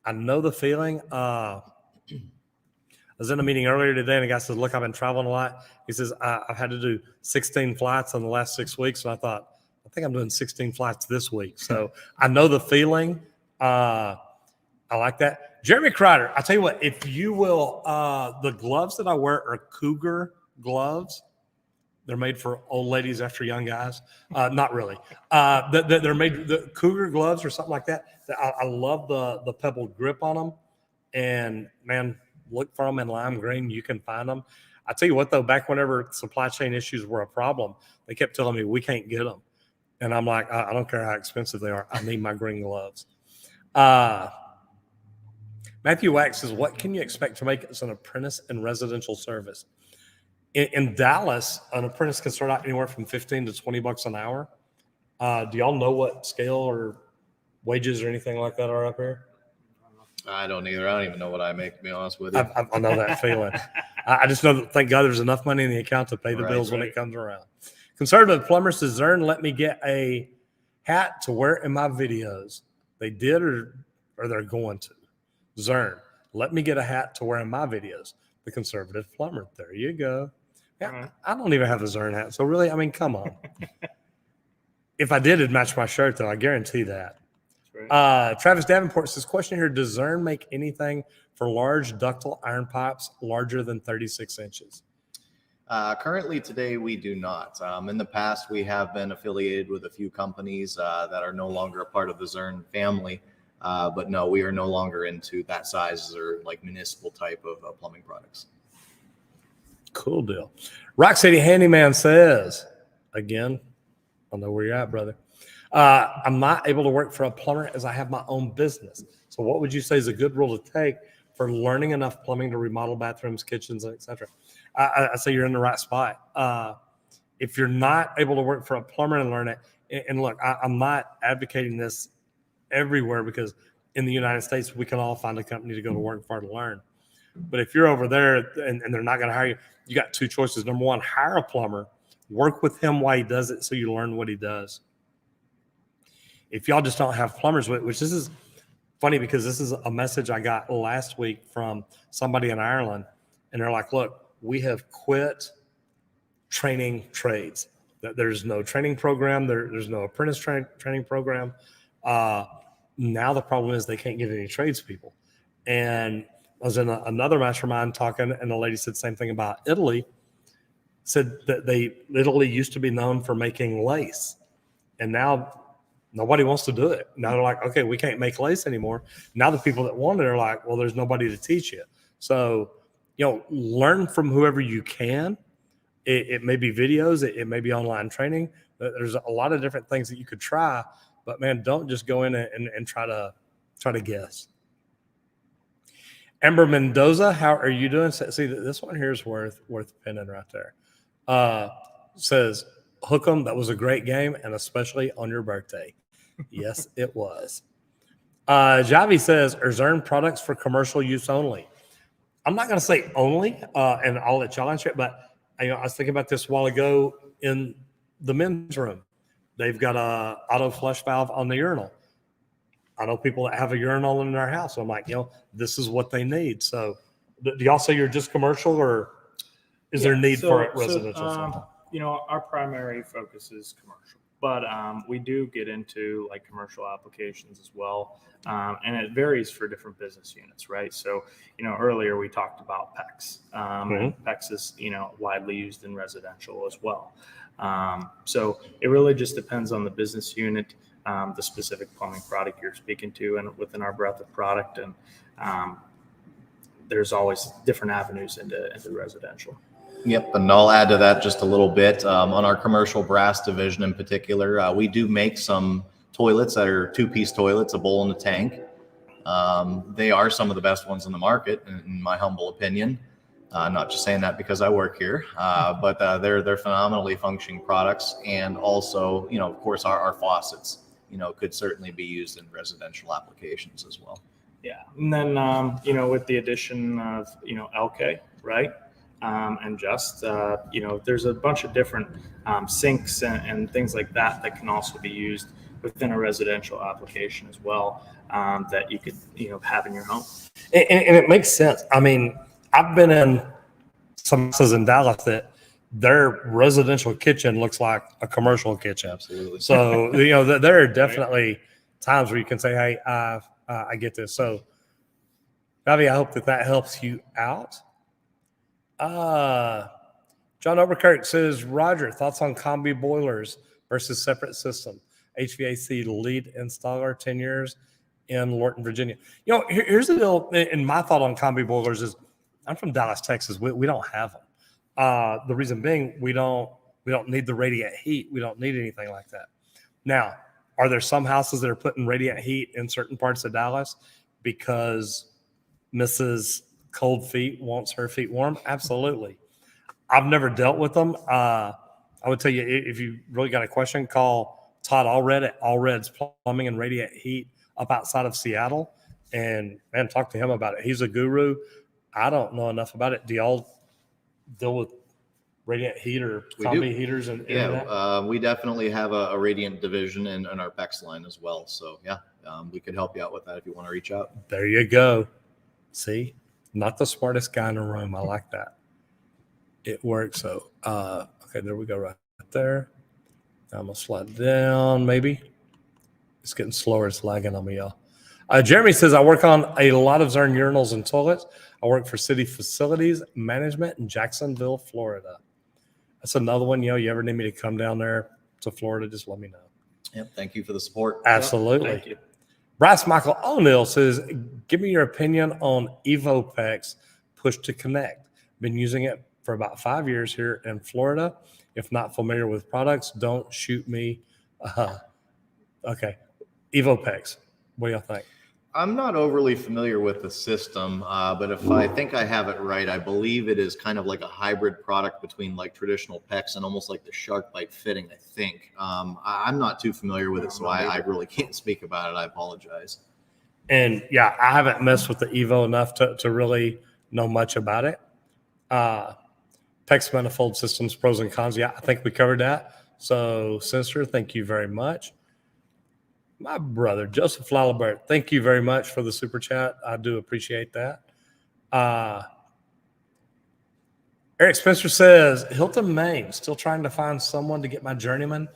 I know the feeling. I was in a meeting earlier today, and a guy says, look, I've been traveling a lot. He says, I've had to do 16 flights in the last 6 weeks. And I thought, I think I'm doing 16 flights this week. So I know the feeling. I like that. Jeremy Crider, I tell you what, if you will, the gloves that I wear are Cougar gloves. They're made for old ladies after young guys. Not really. They're made, the Cougar gloves or something like that. I love the pebbled grip on them. And man, look for them in lime green. You can find them. I tell you what, though, back whenever supply chain issues were a problem, they kept telling me we can't get them. And I'm like, I don't care how expensive they are. I need my green gloves. Matthew Wax says, what can you expect to make as an apprentice in residential service? In Dallas, an apprentice can start out anywhere from $15 to $20 an hour. Do y'all know what scale or wages or anything like that are up here? I don't either. I don't even know what I make, to be honest with you. I know that feeling. I just know that, thank God, there's enough money in the account to pay the bills when it comes around. Conservative Plumber says, Zurn, let me get a hat to wear in my videos. They did or they're going to. Zurn, let me get a hat to wear in my videos. The Conservative Plumber. There you go. Yeah, I don't even have a Zurn hat. So really, I mean, come on. If I did, it'd match my shirt, though. I guarantee that. great. Travis Davenport says, question here, does Zurn make anything for large ductile iron pipes larger than 36 inches? Currently today, we do not. In the past, we have been affiliated with a few companies that are no longer a part of the Zurn family. But no, we are no longer into that size or like municipal type of plumbing products. Cool deal. Rock City Handyman says, again, I know where you're at, brother. I'm not able to work for a plumber as I have my own business. So what would you say is a good rule to take for learning enough plumbing to remodel bathrooms, kitchens, etc.? I say you're in the right spot. If you're not able to work for a plumber and learn it, and look, I'm not advocating this everywhere because in the United States, we can all find a company to go to work for to learn. But if you're over there and they're not going to hire you, you got two choices. Number one, hire a plumber, work with him while he does it so you learn what he does. If y'all just don't have plumbers, which this is funny because this is a message I got last week from somebody in Ireland, and they're like, look, we have quit training trades. There's no training program. There's no apprentice training program. Now the problem is they can't get any tradespeople. And I was in another mastermind talking, and the lady said the same thing about Italy, said that Italy used to be known for making lace. And now nobody wants to do it. Now they're like, okay, we can't make lace anymore. Now the people that want it are like, well, there's nobody to teach you. So, learn from whoever you can. It may be videos. It may be online training. There's a lot of different things that you could try. But, man, don't just go in and try to guess. Amber Mendoza, how are you doing? See, this one here is worth pinning right there. Says, hook 'em. That was a great game, and especially on your birthday. Yes, it was. Javi says, are Zurn products for commercial use only? I'm not going to say only, and I'll let y'all answer it, but I was thinking about this a while ago in the men's room. They've got a auto flush valve on the urinal. I know people that have a urinal in their house. So I'm like, this is what they need. So do y'all say you're just commercial, or is there need for it residential? Our primary focus is commercial, but we do get into like commercial applications as well. And it varies for different business units, right? So, earlier we talked about PEX. And PEX is, widely used in residential as well. So it really just depends on the business unit, the specific plumbing product you're speaking to, and within our breadth of product. And there's always different avenues into residential. Yep, and I'll add to that just a little bit. On our commercial brass division in particular, we do make some toilets that are two-piece toilets, a bowl and a tank. They are some of the best ones in the market, in my humble opinion. Not just saying that because I work here, but they're phenomenally functioning products. And also, of course, our faucets, could certainly be used in residential applications as well. Yeah, and then with the addition of LK, right? And just, there's a bunch of different sinks and things like that can also be used within a residential application as well, that you could, have in your home. And it makes sense. I mean, I've been in some houses in Dallas that their residential kitchen looks like a commercial kitchen. Absolutely. So, there are definitely times where you can say, hey, I get this. So, Javi, I hope that helps you out. John Overkirk says, Roger, thoughts on combi boilers versus separate system? HVAC lead installer, 10 years in Lorton, Virginia. Here's the deal. And my thought on combi boilers is, I'm from Dallas, Texas. We don't have them. The reason being, we don't need the radiant heat. We don't need anything like that. Now, are there some houses that are putting radiant heat in certain parts of Dallas because Mrs. Cold Feet wants her feet warm? Absolutely. I've never dealt with them. I would tell you, if you really got a question, call Todd Allred at Allred's Plumbing and Radiant Heat up outside of Seattle, and talk to him about it. He's a guru. I don't know enough about it. Do y'all deal with radiant heat or combi heaters? We definitely have a radiant division in our PEX line as well. So we could help you out with that if you want to reach out. There you go. See, not the smartest guy in the room. I like that. It works. So, okay, there we go right there. I'm going to slide down maybe. It's getting slower. It's lagging on me, y'all. Jeremy says, I work on a lot of Zurn urinals and toilets. I work for city facilities management in Jacksonville, Florida. That's another one. You ever need me to come down there to Florida, just let me know. Yep. Thank you for the support. Absolutely. Thank you. Bryce Michael O'Neill says, give me your opinion on EvoPEX push to connect. Been using it for about 5 years here in Florida. If not familiar with products, don't shoot me. Okay. EvoPEX. What do y'all think? I'm not overly familiar with the system, but if I think I have it right, I believe it is kind of like a hybrid product between like traditional PEX and almost like the shark bite fitting, I think. I'm not too familiar with it, so I really can't speak about it. I apologize. And yeah, I haven't messed with the Evo enough to really know much about it. PEX manifold systems, pros and cons. Yeah, I think we covered that. So, Sensor, thank you very much. My brother, Joseph Lalibert, thank you very much for the super chat. I do appreciate that. Eric Spencer says, Hilton, Maine, still trying to find someone to get my journeyman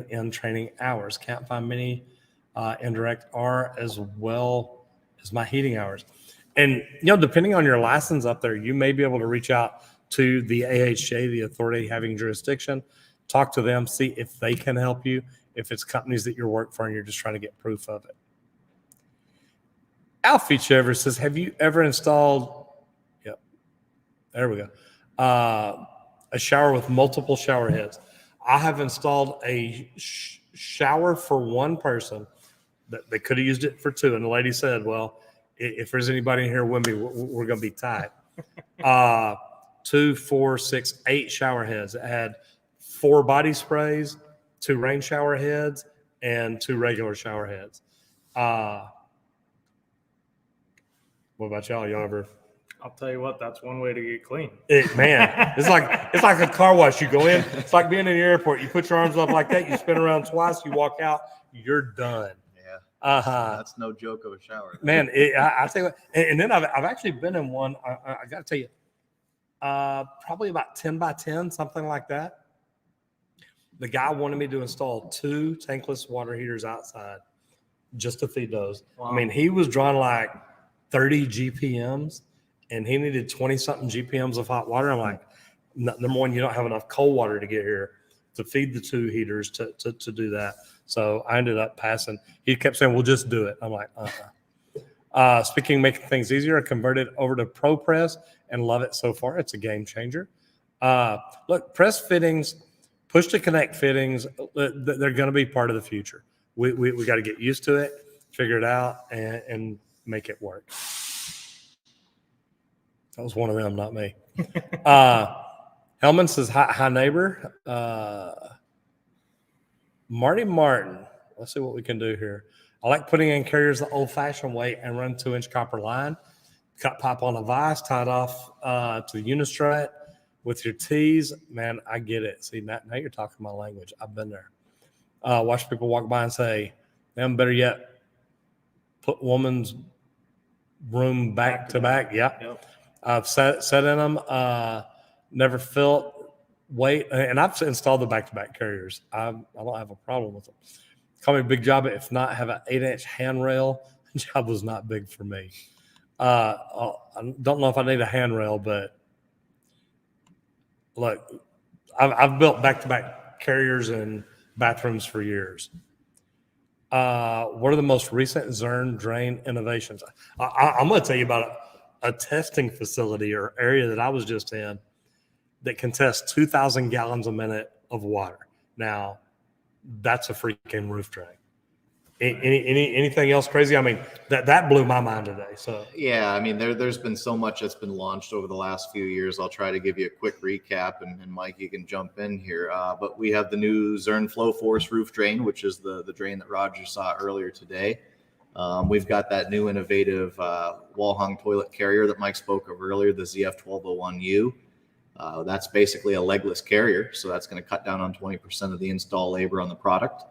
in training hours. Can't find many indirect R as well as my heating hours. And, depending on your license up there, you may be able to reach out to the AHJ, the authority having jurisdiction, talk to them, see if they can help you, if it's companies that you work for and you're just trying to get proof of it. Alfie Chever says, have you ever installed, there we go, a shower with multiple shower heads? I have installed a shower for one person. That they could have used it for two. And the lady said, well, if there's anybody in here with me, we're going to be tight. 2, 4, 6, 8 shower heads. It had 4 body sprays, 2 rain shower heads, and 2 regular shower heads. What about y'all? Y'all ever? I'll tell you what, that's one way to get clean. Man, it's like a car wash. You go in, it's like being in the airport. You put your arms up like that, you spin around twice, you walk out, you're done. Yeah. That's no joke of a shower. Man, I tell you what, and then I've actually been in one. I got to tell you, probably about 10 by 10, something like that. The guy wanted me to install 2 tankless water heaters outside just to feed those. Wow. I mean, he was drawing like 30 GPMs, and he needed 20-something GPMs of hot water. I'm like, number one, you don't have enough cold water to get here to feed the 2 heaters to do that. So I ended up passing. He kept saying, we'll just do it. I'm like, Speaking of making things easier, I converted over to ProPress and love it so far. It's a game changer. Look, press fittings, push to connect fittings, they're going to be part of the future. We got to get used to it, figure it out, and make it work. That was one of them, not me. Hellman says, hi neighbor. Marty Martin. Let's see what we can do here. I like putting in carriers the old-fashioned way and run 2-inch copper line. Cut pipe on a vise, tied off to the unistrut with your T's. Man, I get it. See, now you're talking my language. I've been there. Watch people walk by and say, man, better yet, put woman's room back to back. Yep. I've sat in them, never felt weight, and I've installed the back-to-back carriers. I don't have a problem with them. Call me Big Job. If not, have an 8-inch handrail. Job was not big for me. I don't know if I need a handrail, but look, I've built back-to-back carriers and bathrooms for years. What are the most recent Zurn drain innovations? I'm going to tell you about a testing facility or area that I was just in that can test 2,000 gallons a minute of water. Now, that's a freaking roof drain. Anything else crazy? I mean, that blew my mind today. So yeah, I mean, there's been so much that's been launched over the last few years. I'll try to give you a quick recap, and Mike, you can jump in here. But we have the new Zurn Flow Force roof drain, which is the drain that Roger saw earlier today. We've got that new innovative wall hung toilet carrier that Mike spoke of earlier, the ZF1201U. That's basically a legless carrier, so that's going to cut down on 20% of the install labor on the product.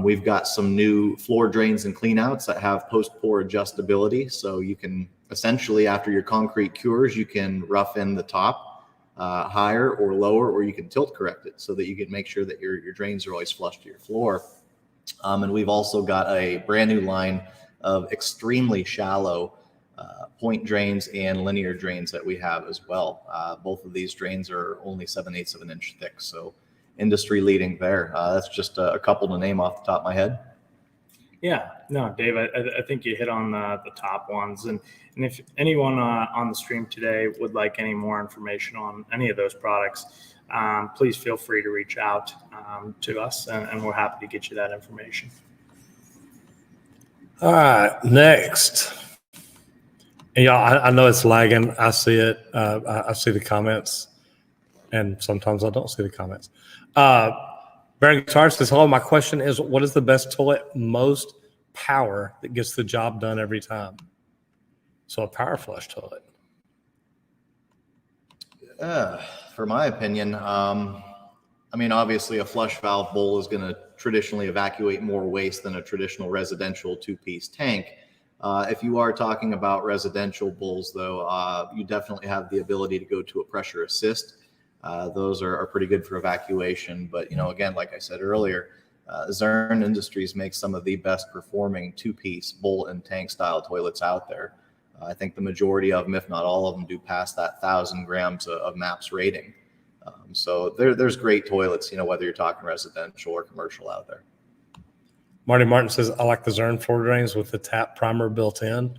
We've got some new floor drains and cleanouts that have post-pour adjustability, so you can essentially, after your concrete cures, you can rough in the top higher or lower, or you can tilt correct it so that you can make sure that your drains are always flush to your floor. And we've also got a brand new line of extremely shallow point drains and linear drains that we have as well. Both of these drains are only 7/8 of an inch thick, so industry leading there. That's just a couple to name off the top of my head. Yeah, no, Dave, I think you hit on the top ones. And if anyone on the stream today would like any more information on any of those products, please feel free to reach out to us, and we're happy to get you that information. All right, next. And y'all, I know it's lagging. I see it. I see the comments, and sometimes I don't see the comments. Baron Guitar says, hello, my question is, what is the best toilet, most power that gets the job done every time? So a power flush toilet. For my opinion, I mean, obviously a flush valve bowl is going to traditionally evacuate more waste than a traditional residential two-piece tank. If you are talking about residential bowls, though, you definitely have the ability to go to a pressure assist. Those are pretty good for evacuation. But, again, like I said earlier, Zurn Industries makes some of the best performing two-piece bowl and tank style toilets out there. I think the majority of them, if not all of them, do pass that 1,000 grams of MAPS rating. So there's great toilets, whether you're talking residential or commercial out there. Marty Martin says, I like the Zurn floor drains with the tap primer built in.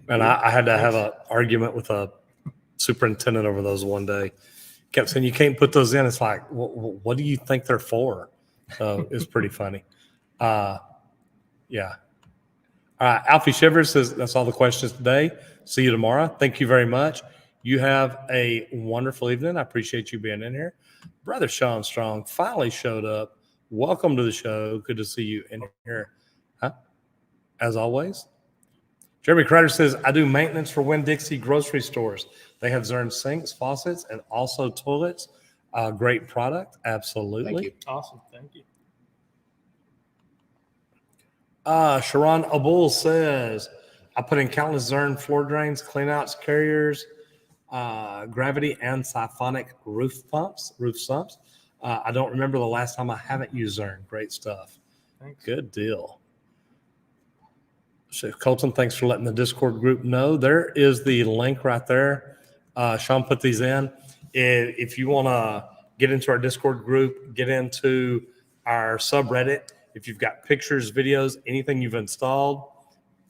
And I had to have an argument with a superintendent over those one day. Kept saying, you can't put those in. It's like, what do you think they're for? So it's pretty funny. Yeah. All right. Alfie Shivers says, that's all the questions today. See you tomorrow. Thank you very much. You have a wonderful evening. I appreciate you being in here. Brother Sean Strong finally showed up. Welcome to the show. Good to see you in here. As always. Jeremy Crider says, I do maintenance for Winn-Dixie grocery stores. They have Zurn sinks, faucets, and also toilets. Great product. Absolutely. Thank you. Awesome. Thank you. Sharon Abul says, I put in countless Zurn floor drains, cleanouts, carriers, gravity, and siphonic roof sumps. I don't remember the last time I haven't used Zurn. Great stuff. Thanks. Good deal. So Colton, thanks for letting the Discord group know. There is the link right there. Sean put these in. If you want to get into our Discord group, get into our subreddit, if you've got pictures, videos, anything you've installed,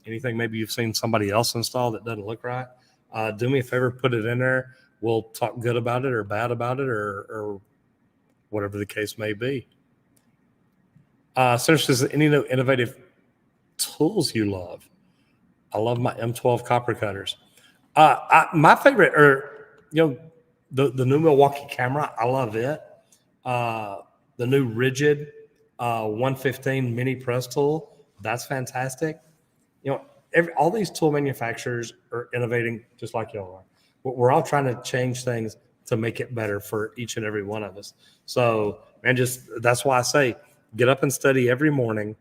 anything maybe you've seen somebody else install that doesn't look right, do me a favor, put it in there. We'll talk good about it or bad about it or whatever the case may be. Senator says, any new innovative tools you love? I love my M12 copper cutters. My favorite are, the new Milwaukee camera. I love it. The new Rigid 115 mini press tool. That's fantastic. All these tool manufacturers are innovating just like y'all are. We're all trying to change things to make it better for each and every one of us. So, man, that's why I say get up and study every morning.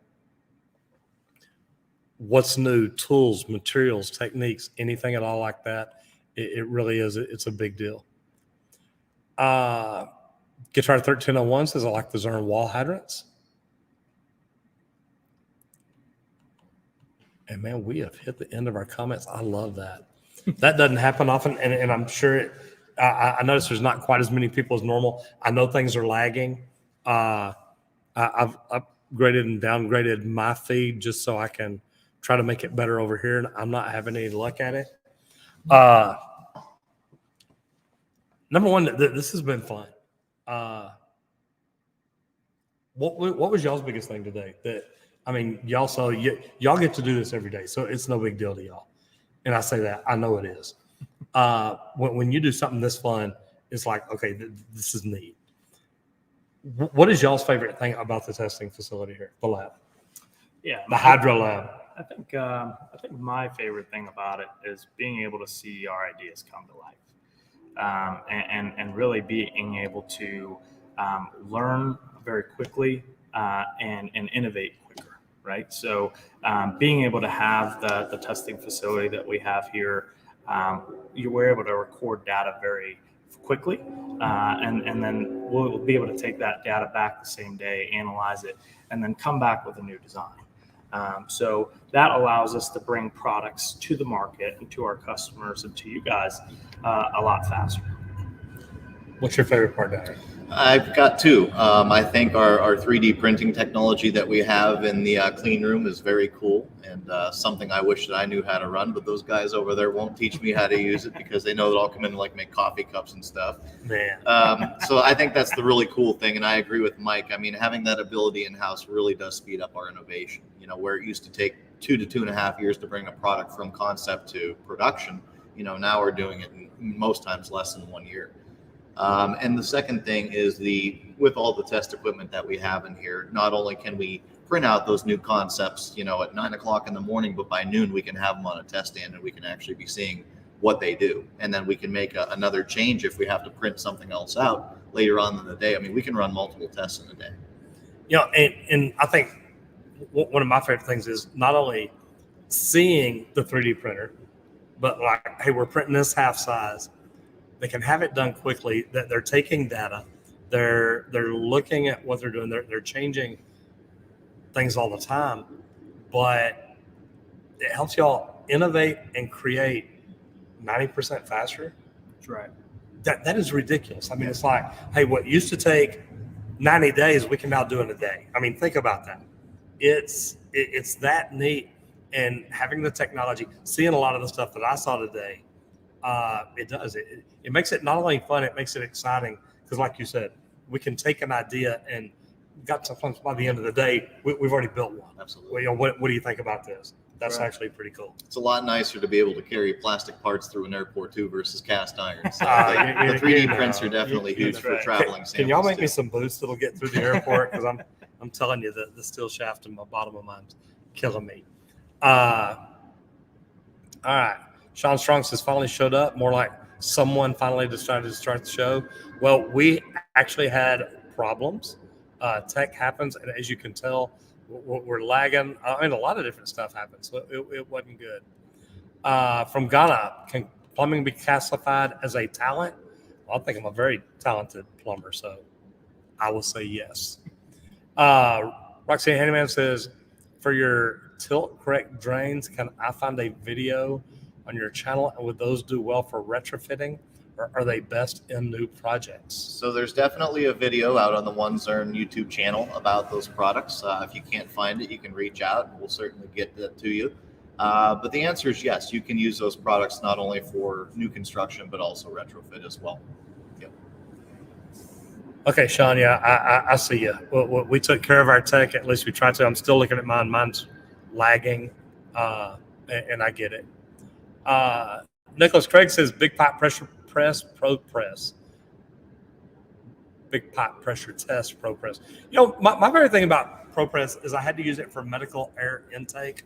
What's new, tools, materials, techniques, anything at all like that. It really is. It's a big deal. Guitar 1301 says, I like the Zurn wall hydrants. And man, we have hit the end of our comments. I love that. That doesn't happen often. And I'm sure I notice there's not quite as many people as normal. I know things are lagging. I've upgraded and downgraded my feed just so I can try to make it better over here. And I'm not having any luck at it. Number one, this has been fun. What was y'all's biggest thing today? Y'all saw y'all get to do this every day, so it's no big deal to y'all. And I say that, I know it is. When you do something this fun, it's like, okay, this is neat. What is y'all's favorite thing about the testing facility here, the lab? Yeah, the Hydro Lab. I think my favorite thing about it is being able to see our ideas come to life, and really being able to learn very quickly and innovate quicker, right? So being able to have the testing facility that we have here, you were able to record data very quickly. And then we'll be able to take that data back the same day, analyze it, and then come back with a new design. So that allows us to bring products to the market and to our customers and to you guys a lot faster. What's your favorite part, Darren? I've got two. I think our 3D printing technology that we have in the clean room is very cool, and something I wish that I knew how to run, but those guys over there won't teach me how to use it because they know that I'll come in and like make coffee cups and stuff. Man. So I think that's the really cool thing, and I agree with Mike. I mean, having that ability in-house really does speed up our innovation. You know, where it used to take 2 to 2.5 years to bring a product from concept to production, you know, now we're doing it in most times less than 1 year. And the second thing is with all the test equipment that we have in here, not only can we print out those new concepts, you know, at 9 o'clock in the morning, but by noon we can have them on a test stand and we can actually be seeing what they do. And then we can make another change if we have to print something else out later on in the day. I mean, we can run multiple tests in a day. You know, and I think one of my favorite things is not only seeing the 3D printer, but like, hey, we're printing this half size. They can have it done quickly. That they're taking data, they're looking at what they're doing. They're changing things all the time, but it helps y'all innovate and create 90% faster. That's right. That is ridiculous. I mean, it's like, hey, what used to take 90 days, we can now do in a day. I mean, think about that. It's that neat, and having the technology, seeing a lot of the stuff that I saw today. It does. It makes it not only fun, it makes it exciting because, like you said, we can take an idea and got sometimes by the end of the day, we've already built one. Absolutely. Well, you know, what do you think about this? That's Right. actually pretty cool. It's a lot nicer to be able to carry plastic parts through an airport too versus cast iron. So You- the 3D you know, prints are definitely huge for right. traveling. Can y'all make samples, me too. some boots that'll get through the airport? Because I'm telling you, the steel shaft in the bottom of mine's killing me. All right. Sean Strong says finally showed up. More like someone finally decided to start the show. Well, we actually had problems. Tech happens, and as you can tell, we're lagging. I mean, a lot of different stuff happens, so it wasn't good. From Ghana, can plumbing be classified as a talent? Well, I think I'm a very talented plumber, so I will say yes. Roxanne Handyman says, for your tilt correct drains, can I find a video on your channel, and would those do well for retrofitting, or are they best in new projects? So there's definitely a video out on the One Zurn YouTube channel about those products. If you can't find it, you can reach out and we'll certainly get that to you. But the answer is yes, you can use those products not only for new construction, but also retrofit as well. Yep. Okay, Sean, yeah, I see you. We took care of our tech, at least we tried to. I'm still looking at mine. Mine's lagging, and I get it. Nicholas Craig says big pipe pressure press, pro press. Big pipe pressure test, pro press. You know, my favorite thing about pro press is I had to use it for medical air intake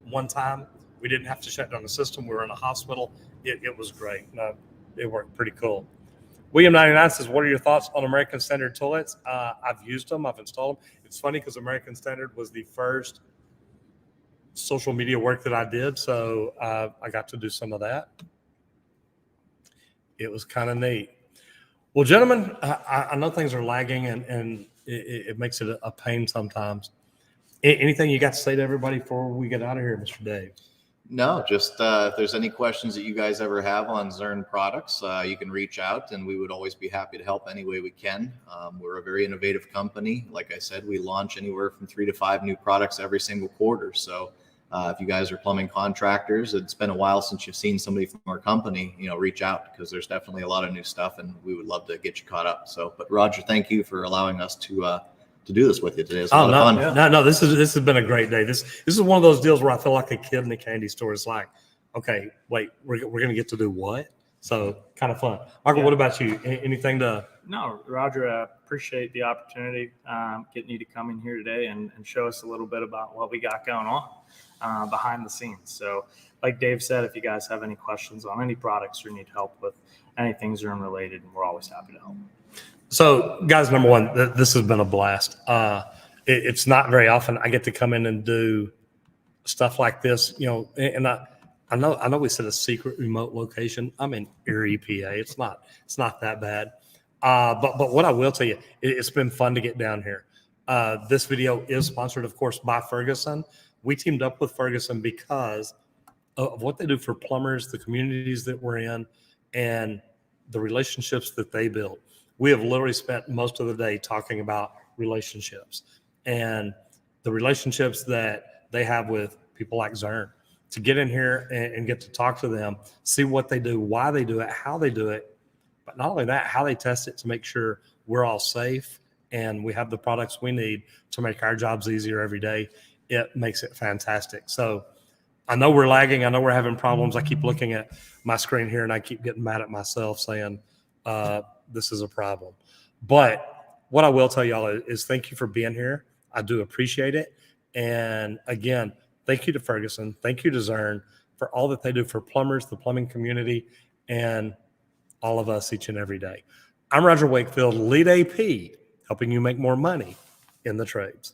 one time. We didn't have to shut down the system. We were in a hospital. It was great. It worked pretty cool. William 99 says, what are your thoughts on American Standard toilets? I've used them. I've installed them. It's funny because American Standard was the first social media work that I did, so I got to do some of that. It was kind of neat. Well, gentlemen, I know things are lagging, and it makes it a pain sometimes. Anything you got to say to everybody before we get out of here, Mr. Dave? No, just if there's any questions that you guys ever have on Zurn products, you can reach out and we would always be happy to help any way we can. We're a very innovative company. Like I said, we launch anywhere from 3 to 5 new products every single quarter. So if you guys are plumbing contractors, it's been a while since you've seen somebody from our company, reach out because there's definitely a lot of new stuff and we would love to get you caught up. So, but Roger, thank you for allowing us to do this with you today. It's a lot of fun. No, this has been a great day. This is one of those deals where I feel like a kid in a candy store. It's like, okay, wait, we're going to get to do what? So kind of fun. Michael, what about you? Anything to? No, Roger, I appreciate the opportunity getting you to come in here today and show us a little bit about what we got going on behind the scenes. So like Dave said, if you guys have any questions on any products or need help with anything Zurn related, we're always happy to help. So guys, number one, this has been a blast. It's not very often I get to come in and do stuff like this, and I know we said a secret remote location. I'm in Erie, PA. It's not that bad. But what I will tell you, it's been fun to get down here. This video is sponsored, of course, by Ferguson. We teamed up with Ferguson because of what they do for plumbers, the communities that we're in, and the relationships that they build. We have literally spent most of the day talking about relationships and the relationships that they have with people like Zurn. To get in here and get to talk to them, see what they do, why they do it, how they do it, but not only that, how they test it to make sure we're all safe and we have the products we need to make our jobs easier every day. It makes it fantastic. So I know we're lagging. I know we're having problems. I keep looking at my screen here and I keep getting mad at myself saying this is a problem. But what I will tell y'all is thank you for being here. I do appreciate it. And again, thank you to Ferguson. Thank you to Zurn for all that they do for plumbers, the plumbing community, and all of us each and every day. I'm Roger Wakefield, lead AP, helping you make more money in the trades.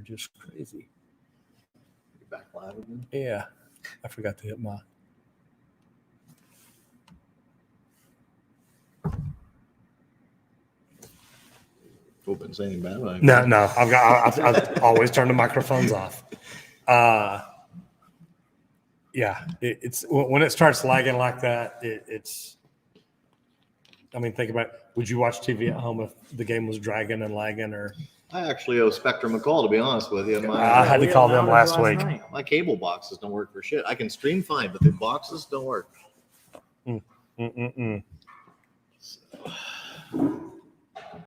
Just crazy. You're back live again. Yeah, I forgot to hit my. Hope it's anything bad. No, I've always turned the microphones off. Yeah, it's when it starts lagging like that, it's. I mean, think about it. Would you watch TV at home if the game was dragging and lagging, or? I actually owe Spectrum a call, to be honest with you. I had to call them last week. My cable boxes don't work for shit. I can stream fine, but the boxes don't work.